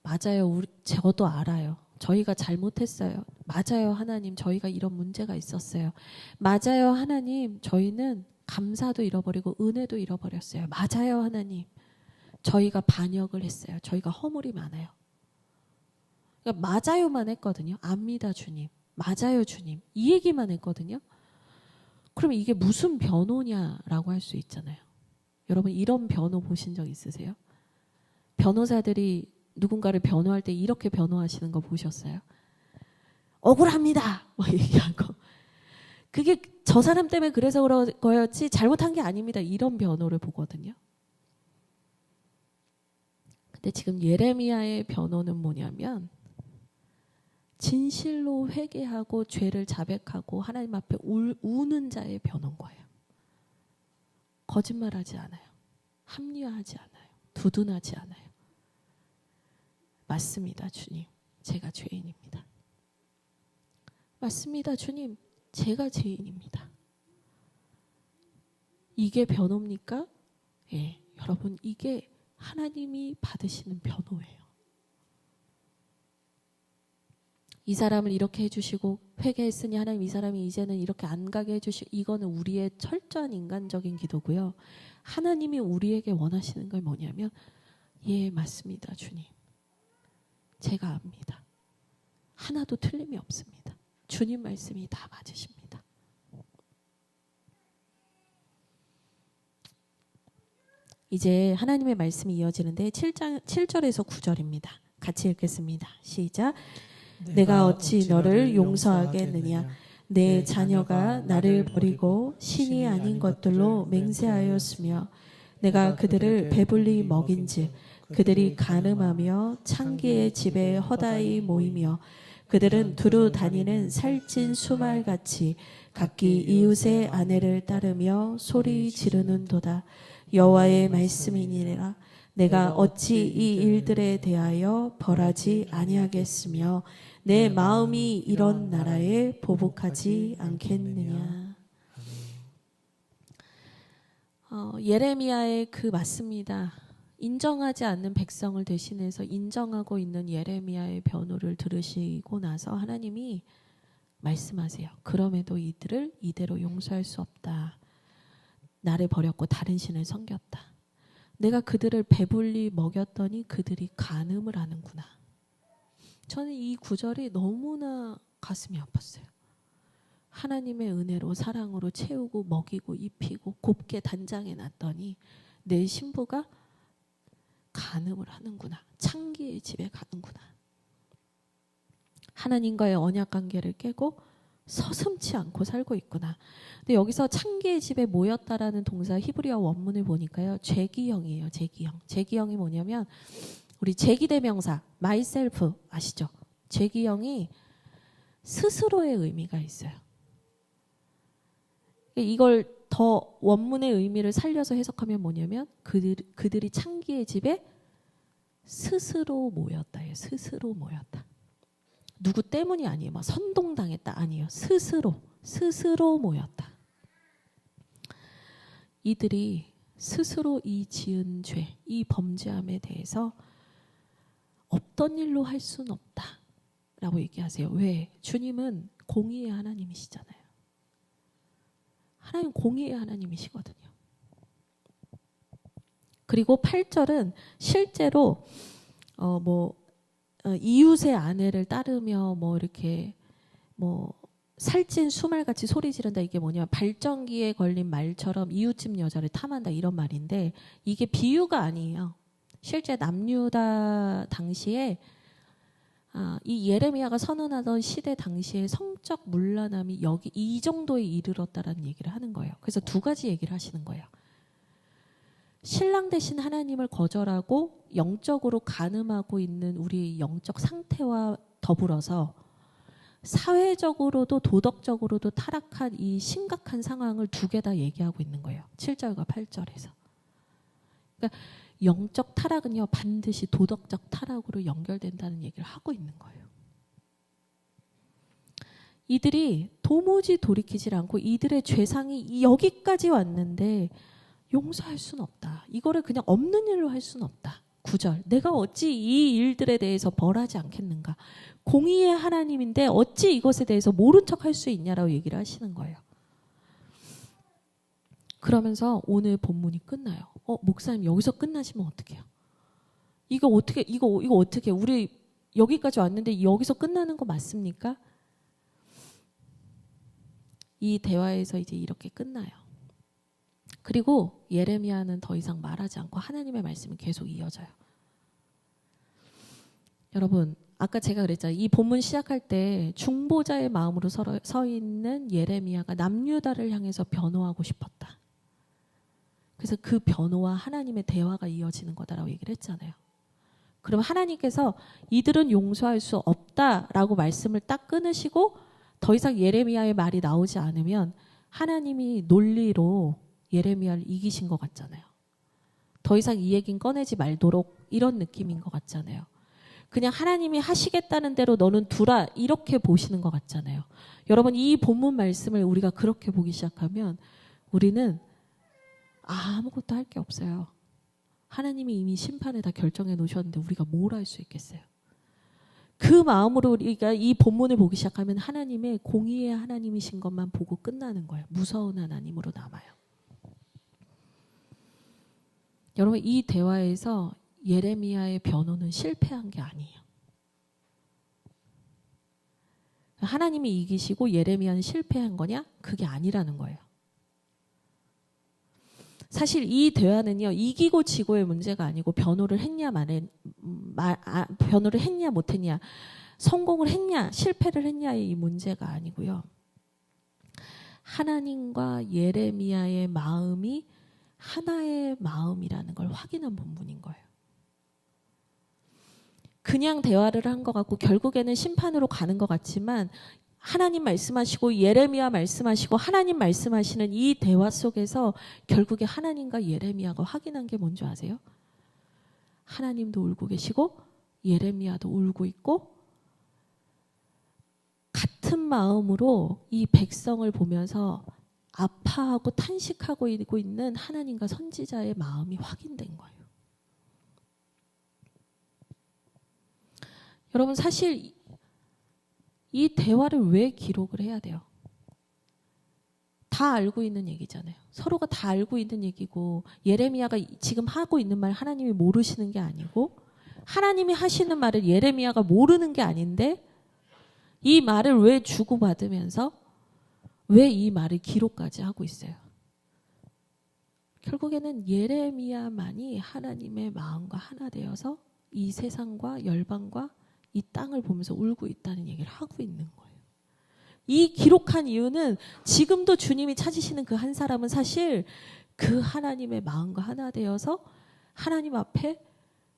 맞아요. 저도 알아요. 저희가 잘못했어요. 맞아요. 하나님 저희가 이런 문제가 있었어요. 맞아요. 하나님 저희는 감사도 잃어버리고 은혜도 잃어버렸어요. 맞아요. 하나님 저희가 반역을 했어요. 저희가 허물이 많아요. 그러니까 맞아요만 했거든요. 압니다 주님. 맞아요 주님. 이 얘기만 했거든요. 그러면 이게 무슨 변호냐라고 할 수 있잖아요. 여러분 이런 변호 보신 적 있으세요? 변호사들이 누군가를 변호할 때 이렇게 변호하시는 거 보셨어요? 억울합니다. 막 얘기하고 그게 저 사람 때문에 그래서 그런 거였지 잘못한 게 아닙니다. 이런 변호를 보거든요. 근데 지금 예레미야의 변호는 뭐냐면 진실로 회개하고 죄를 자백하고 하나님 앞에 우는 자의 변호인 거예요. 거짓말하지 않아요. 합리화하지 않아요. 두둔하지 않아요. 맞습니다, 주님. 제가 죄인입니다. 맞습니다, 주님. 제가 죄인입니다. 이게 변호입니까? 예, 여러분 이게 하나님이 받으시는 변호예요. 이 사람을 이렇게 해주시고 회개했으니 하나님 이 사람이 이제는 이렇게 안 가게 해주시고 이거는 우리의 철저한 인간적인 기도고요. 하나님이 우리에게 원하시는 걸 뭐냐면 예 맞습니다 주님. 제가 압니다. 하나도 틀림이 없습니다. 주님 말씀이 다 맞으십니다. 이제 하나님의 말씀이 이어지는데 7절에서 9절입니다. 같이 읽겠습니다. 시작. 내가 어찌 너를 용서하겠느냐. 내 자녀가 나를 버리고 신이 아닌 것들로 맹세하였으며 내가 그들을 배불리 먹인즉 그들이 간음하며 창기의 집에 허다히 모이며 그들은 두루 다니는 살찐 수말같이 각기 이웃의 아내를 따르며 소리 지르는도다. 여호와의 말씀이니라. 내가 어찌 이 일들에 대하여 벌하지 아니하겠으며 내 마음이 이런 나라에 보복하지 않겠느냐. 예레미야의 그 맞습니다. 인정하지 않는 백성을 대신해서 인정하고 있는 예레미야의 변호를 들으시고 나서 하나님이 말씀하세요. 그럼에도 이들을 이대로 용서할 수 없다. 나를 버렸고 다른 신을 섬겼다. 내가 그들을 배불리 먹였더니 그들이 간음을 하는구나. 저는 이 구절이 너무나 가슴이 아팠어요. 하나님의 은혜로 사랑으로 채우고 먹이고 입히고 곱게 단장해 놨더니 내 신부가 간음을 하는구나. 창기의 집에 가는구나. 하나님과의 언약 관계를 깨고 서슴지 않고 살고 있구나. 근데 여기서 창기의 집에 모였다라는 동사 히브리어 원문을 보니까요. 제기형이에요. 제기형. 제기형이 뭐냐면 우리 제기대명사 myself 아시죠? 제기형이 스스로의 의미가 있어요. 이걸 더 원문의 의미를 살려서 해석하면 뭐냐면 그들이 창기의 집에 스스로 모였다예요. 스스로 모였다. 누구 때문이 아니에요. 막 선동당했다 아니에요. 스스로 모였다. 이들이 스스로 이 지은 죄, 이 범죄함에 대해서 없던 일로 할 수는 없다라고 얘기하세요. 왜? 주님은 공의의 하나님이시잖아요. 하나님 공의의 하나님이시거든요. 그리고 8절은 실제로 이웃의 아내를 따르며 이렇게 살찐 수말같이 소리 지른다. 이게 뭐냐면 발전기에 걸린 말처럼 이웃집 여자를 탐한다 이런 말인데 이게 비유가 아니에요. 실제 남유다 당시에 이 예레미야가 선언하던 시대 당시에 성적 문란함이 여기 이 정도에 이르렀다라는 얘기를 하는 거예요. 그래서 두 가지 얘기를 하시는 거예요. 신랑 되신 하나님을 거절하고 영적으로 간음하고 있는 우리의 영적 상태와 더불어서 사회적으로도 도덕적으로도 타락한 이 심각한 상황을 두 개 다 얘기하고 있는 거예요. 7절과 8절에서. 그러니까 영적 타락은요 반드시 도덕적 타락으로 연결된다는 얘기를 하고 있는 거예요. 이들이 도무지 돌이키질 않고 이들의 죄상이 여기까지 왔는데 용서할 수는 없다. 이거를 그냥 없는 일로 할 수는 없다. 9절. 내가 어찌 이 일들에 대해서 벌하지 않겠는가. 공의의 하나님인데 어찌 이것에 대해서 모른 척 할 수 있냐라고 얘기를 하시는 거예요. 그러면서 오늘 본문이 끝나요. 목사님 여기서 끝나시면 어떡해요? 이거 어떻게 우리 여기까지 왔는데 여기서 끝나는 거 맞습니까? 이 대화에서 이제 이렇게 끝나요. 그리고 예레미야는 더 이상 말하지 않고 하나님의 말씀이 계속 이어져요. 여러분 아까 제가 그랬잖아요. 이 본문 시작할 때 중보자의 마음으로 서 있는 예레미야가 남유다를 향해서 변호하고 싶었다. 그래서 그 변호와 하나님의 대화가 이어지는 거다라고 얘기를 했잖아요. 그럼 하나님께서 이들은 용서할 수 없다라고 말씀을 딱 끊으시고 더 이상 예레미야의 말이 나오지 않으면 하나님이 논리로 예레미야를 이기신 것 같잖아요. 더 이상 이 얘기는 꺼내지 말도록 이런 느낌인 것 같잖아요. 그냥 하나님이 하시겠다는 대로 너는 두라 이렇게 보시는 것 같잖아요. 여러분 이 본문 말씀을 우리가 그렇게 보기 시작하면 우리는 아무것도 할 게 없어요. 하나님이 이미 심판을 다 결정해 놓으셨는데 우리가 뭘 할 수 있겠어요. 그 마음으로 우리가 이 본문을 보기 시작하면 하나님의 공의의 하나님이신 것만 보고 끝나는 거예요. 무서운 하나님으로 남아요. 여러분 이 대화에서 예레미야의 변호는 실패한 게 아니에요. 하나님이 이기시고 예레미야는 실패한 거냐? 그게 아니라는 거예요. 사실 이 대화는요 이기고 지고의 문제가 아니고 변호를 했냐 변호를 했냐 못했냐 성공을 했냐 실패를 했냐의 이 문제가 아니고요. 하나님과 예레미야의 마음이 하나의 마음이라는 걸 확인한 본문인 거예요. 그냥 대화를 한 것 같고 결국에는 심판으로 가는 것 같지만 하나님 말씀하시고 예레미야 말씀하시고 하나님 말씀하시는 이 대화 속에서 결국에 하나님과 예레미야가 확인한 게 뭔지 아세요? 하나님도 울고 계시고 예레미야도 울고 있고 같은 마음으로 이 백성을 보면서 아파하고 탄식하고 있는 하나님과 선지자의 마음이 확인된 거예요. 여러분 사실 이 대화를 왜 기록을 해야 돼요? 다 알고 있는 얘기잖아요. 서로가 다 알고 있는 얘기고, 예레미야가 지금 하고 있는 말 하나님이 모르시는 게 아니고, 하나님이 하시는 말을 예레미야가 모르는 게 아닌데, 이 말을 왜 주고받으면서 왜 이 말을 기록까지 하고 있어요? 결국에는 예레미야만이 하나님의 마음과 하나 되어서 이 세상과 열방과 이 땅을 보면서 울고 있다는 얘기를 하고 있는 거예요. 이 기록한 이유는 지금도 주님이 찾으시는 그 한 사람은 사실 그 하나님의 마음과 하나 되어서 하나님 앞에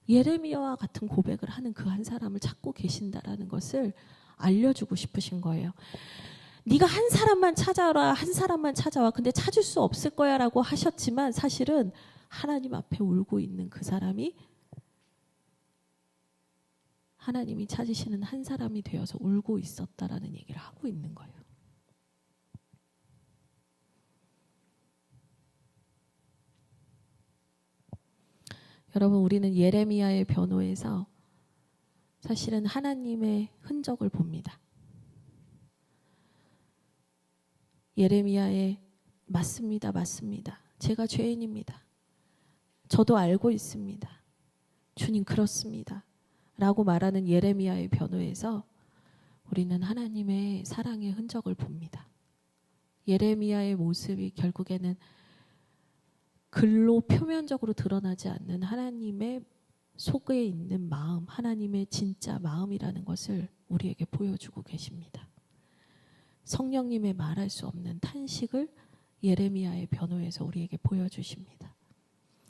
예레미야와 같은 고백을 하는 그 한 사람을 찾고 계신다라는 것을 알려주고 싶으신 거예요. 네가 한 사람만 찾아라, 한 사람만 찾아와. 근데 찾을 수 없을 거야 라고 하셨지만 사실은 하나님 앞에 울고 있는 그 사람이 하나님이 찾으시는 한 사람이 되어서 울고 있었다라는 얘기를 하고 있는 거예요. 여러분, 우리는 예레미야의 변호에서 사실은 하나님의 흔적을 봅니다. 예레미야의 맞습니다. 제가 죄인입니다. 저도 알고 있습니다. 주님 그렇습니다. 라고 말하는 예레미야의 변호에서 우리는 하나님의 사랑의 흔적을 봅니다. 예레미야의 모습이 결국에는 글로 표면적으로 드러나지 않는 하나님의 속에 있는 마음, 하나님의 진짜 마음이라는 것을 우리에게 보여주고 계십니다. 성령님의 말할 수 없는 탄식을 예레미야의 변호에서 우리에게 보여주십니다.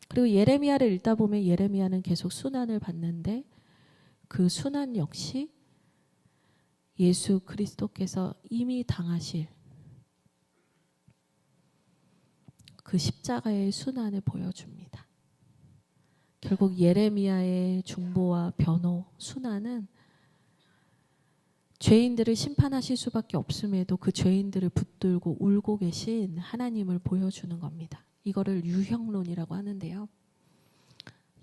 그리고 예레미야를 읽다 보면 예레미야는 계속 순환을 받는데 그 순환 역시 예수 그리스도께서 이미 당하실 그 십자가의 순환을 보여줍니다. 결국 예레미야의 중보와 변호, 순환은 죄인들을 심판하실 수밖에 없음에도 그 죄인들을 붙들고 울고 계신 하나님을 보여주는 겁니다. 이거를 유형론이라고 하는데요.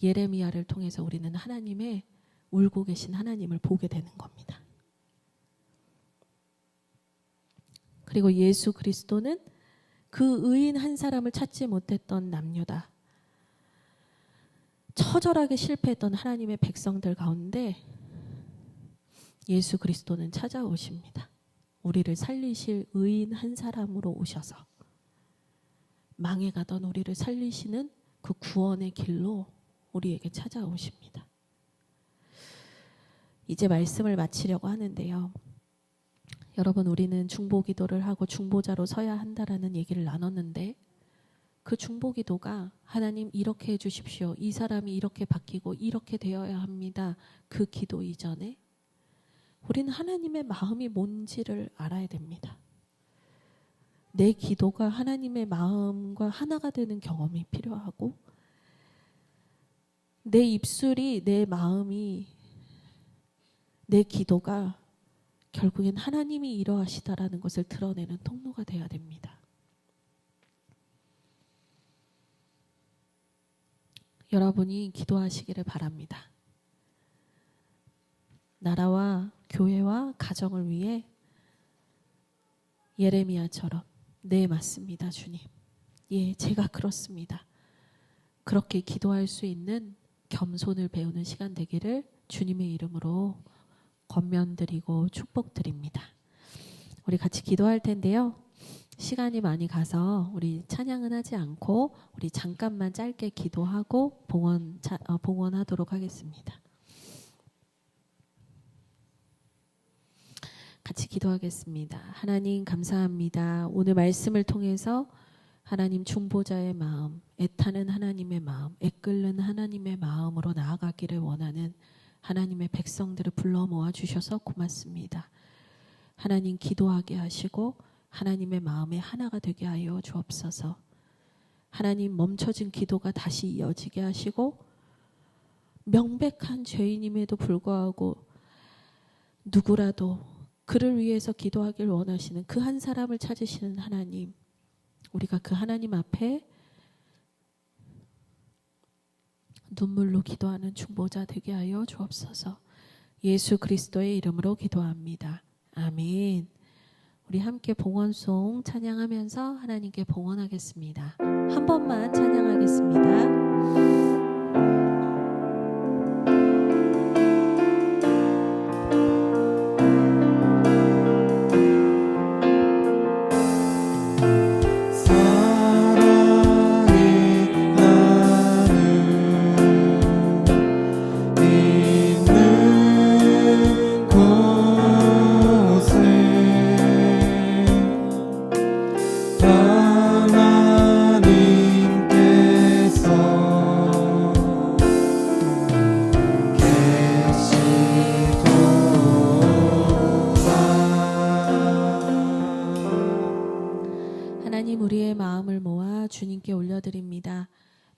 예레미야를 통해서 우리는 하나님의 울고 계신 하나님을 보게 되는 겁니다. 그리고 예수 그리스도는 그 의인 한 사람을 찾지 못했던 남유다. 처절하게 실패했던 하나님의 백성들 가운데 예수 그리스도는 찾아오십니다. 우리를 살리실 의인 한 사람으로 오셔서 망해가던 우리를 살리시는 그 구원의 길로 우리에게 찾아오십니다. 이제 말씀을 마치려고 하는데요. 여러분, 우리는 중보기도를 하고 중보자로 서야 한다라는 얘기를 나눴는데 그 중보기도가 하나님 이렇게 해주십시오. 이 사람이 이렇게 바뀌고 이렇게 되어야 합니다. 그 기도 이전에 우리는 하나님의 마음이 뭔지를 알아야 됩니다. 내 기도가 하나님의 마음과 하나가 되는 경험이 필요하고 내 입술이 내 마음이 내 기도가 결국엔 하나님이 이러하시다라는 것을 드러내는 통로가 되어야 됩니다. 여러분이 기도하시기를 바랍니다. 나라와 교회와 가정을 위해 예레미야처럼 네, 맞습니다, 주님. 예, 제가 그렇습니다. 그렇게 기도할 수 있는 겸손을 배우는 시간 되기를 주님의 이름으로 권면드리고 축복드립니다. 우리 같이 기도할 텐데요. 시간이 많이 가서 우리 찬양은 하지 않고 우리 잠깐만 짧게 기도하고 봉헌하도록 하겠습니다. 같이 기도하겠습니다. 하나님 감사합니다. 오늘 말씀을 통해서 하나님 중보자의 마음, 애타는 하나님의 마음, 애끓는 하나님의 마음으로 나아가기를 원하는 하나님의 백성들을 불러 모아 주셔서 고맙습니다. 하나님 기도하게 하시고 하나님의 마음에 하나가 되게 하여 주옵소서. 하나님 멈춰진 기도가 다시 이어지게 하시고 명백한 죄인임에도 불구하고 누구라도 그를 위해서 기도하길 원하시는 그 한 사람을 찾으시는 하나님, 우리가 그 하나님 앞에 눈물로 기도하는 중보자 되게 하여 주옵소서. 예수 그리스도의 이름으로 기도합니다. 아멘. 우리 함께 봉헌송 찬양하면서 하나님께 봉헌하겠습니다. 한 번만 찬양하겠습니다. 하나님, 우리의 마음을 모아 주님께 올려드립니다.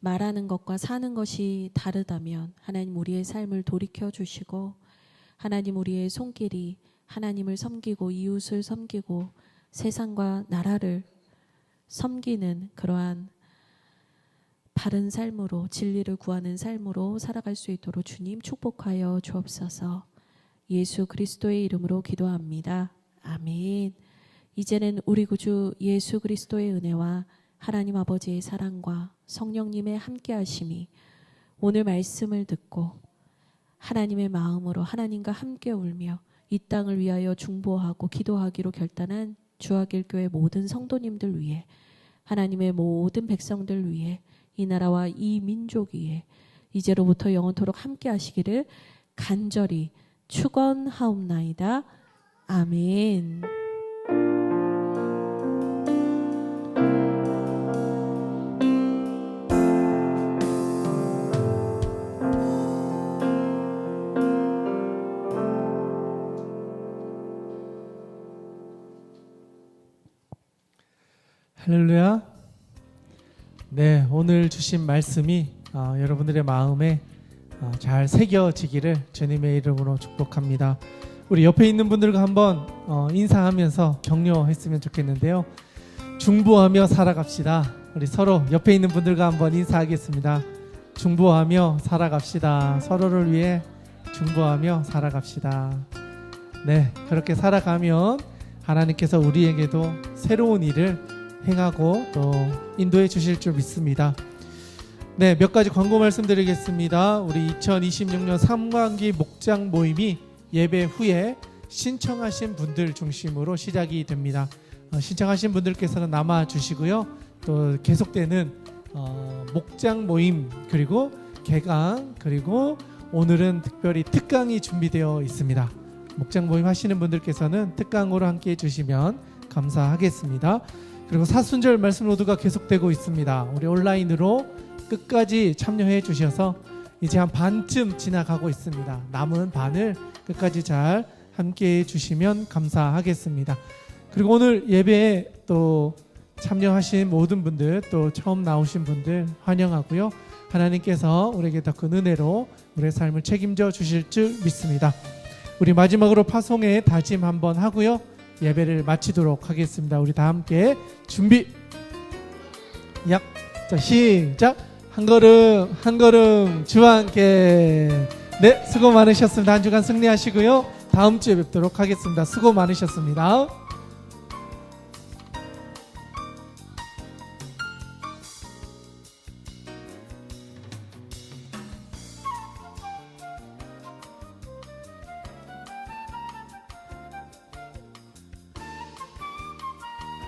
말하는 것과 사는 것이 다르다면 하나님 우리의 삶을 돌이켜 주시고, 하나님 우리의 손길이 하나님을 섬기고 이웃을 섬기고 세상과 나라를 섬기는 그러한 바른 삶으로, 진리를 구하는 삶으로 살아갈 수 있도록 주님 축복하여 주옵소서. 예수 그리스도의 이름으로 기도합니다. 아멘. 이제는 우리 구주 예수 그리스도의 은혜와 하나님 아버지의 사랑과 성령님의 함께하심이 오늘 말씀을 듣고 하나님의 마음으로 하나님과 함께 울며 이 땅을 위하여 중보하고 기도하기로 결단한 주하길교회 모든 성도님들 위해, 하나님의 모든 백성들 위해, 이 나라와 이 민족 위에 이제로부터 영원토록 함께 하시기를 간절히 축원하옵나이다. 아멘.
할렐루야. 네, 오늘 주신 말씀이 여러분들의 마음에 잘 새겨지기를 주님의 이름으로 축복합니다. 우리 옆에 있는 분들과 한번 인사하면서 격려했으면 좋겠는데요. 중보하며 살아갑시다. 우리 서로 옆에 있는 분들과 한번 인사하겠습니다. 중보하며 살아갑시다. 서로를 위해 중보하며 살아갑시다. 네, 그렇게 살아가면 하나님께서 우리에게도 새로운 일을 행하고 또 인도해 주실 줄 믿습니다. 네, 몇 가지 광고 말씀드리겠습니다. 우리 2026년 3반기 목장 모임이 예배 후에 신청하신 분들 중심으로 시작이 됩니다. 신청하신 분들께서는 남아 주시고요. 또 계속되는 목장 모임, 그리고 개강, 그리고 오늘은 특별히 특강이 준비되어 있습니다. 목장 모임 하시는 분들께서는 특강으로 함께 해주시면 감사하겠습니다. 그리고 사순절 말씀 로드가 계속되고 있습니다. 우리 온라인으로 끝까지 참여해 주셔서 이제 한 반쯤 지나가고 있습니다. 남은 반을 끝까지 잘 함께 해 주시면 감사하겠습니다. 그리고 오늘 예배에 또 참여하신 모든 분들, 또 처음 나오신 분들 환영하고요. 하나님께서 우리에게 더 큰 은혜로 우리의 삶을 책임져 주실 줄 믿습니다. 우리 마지막으로 파송의 다짐 한번 하고요. 예배를 마치도록 하겠습니다. 우리 다 함께 준비. 자, 시작. 한 걸음 한 걸음 주와 함께. 네, 수고 많으셨습니다. 한 주간 승리하시고요. 다음 주에 뵙도록 하겠습니다. 수고 많으셨습니다.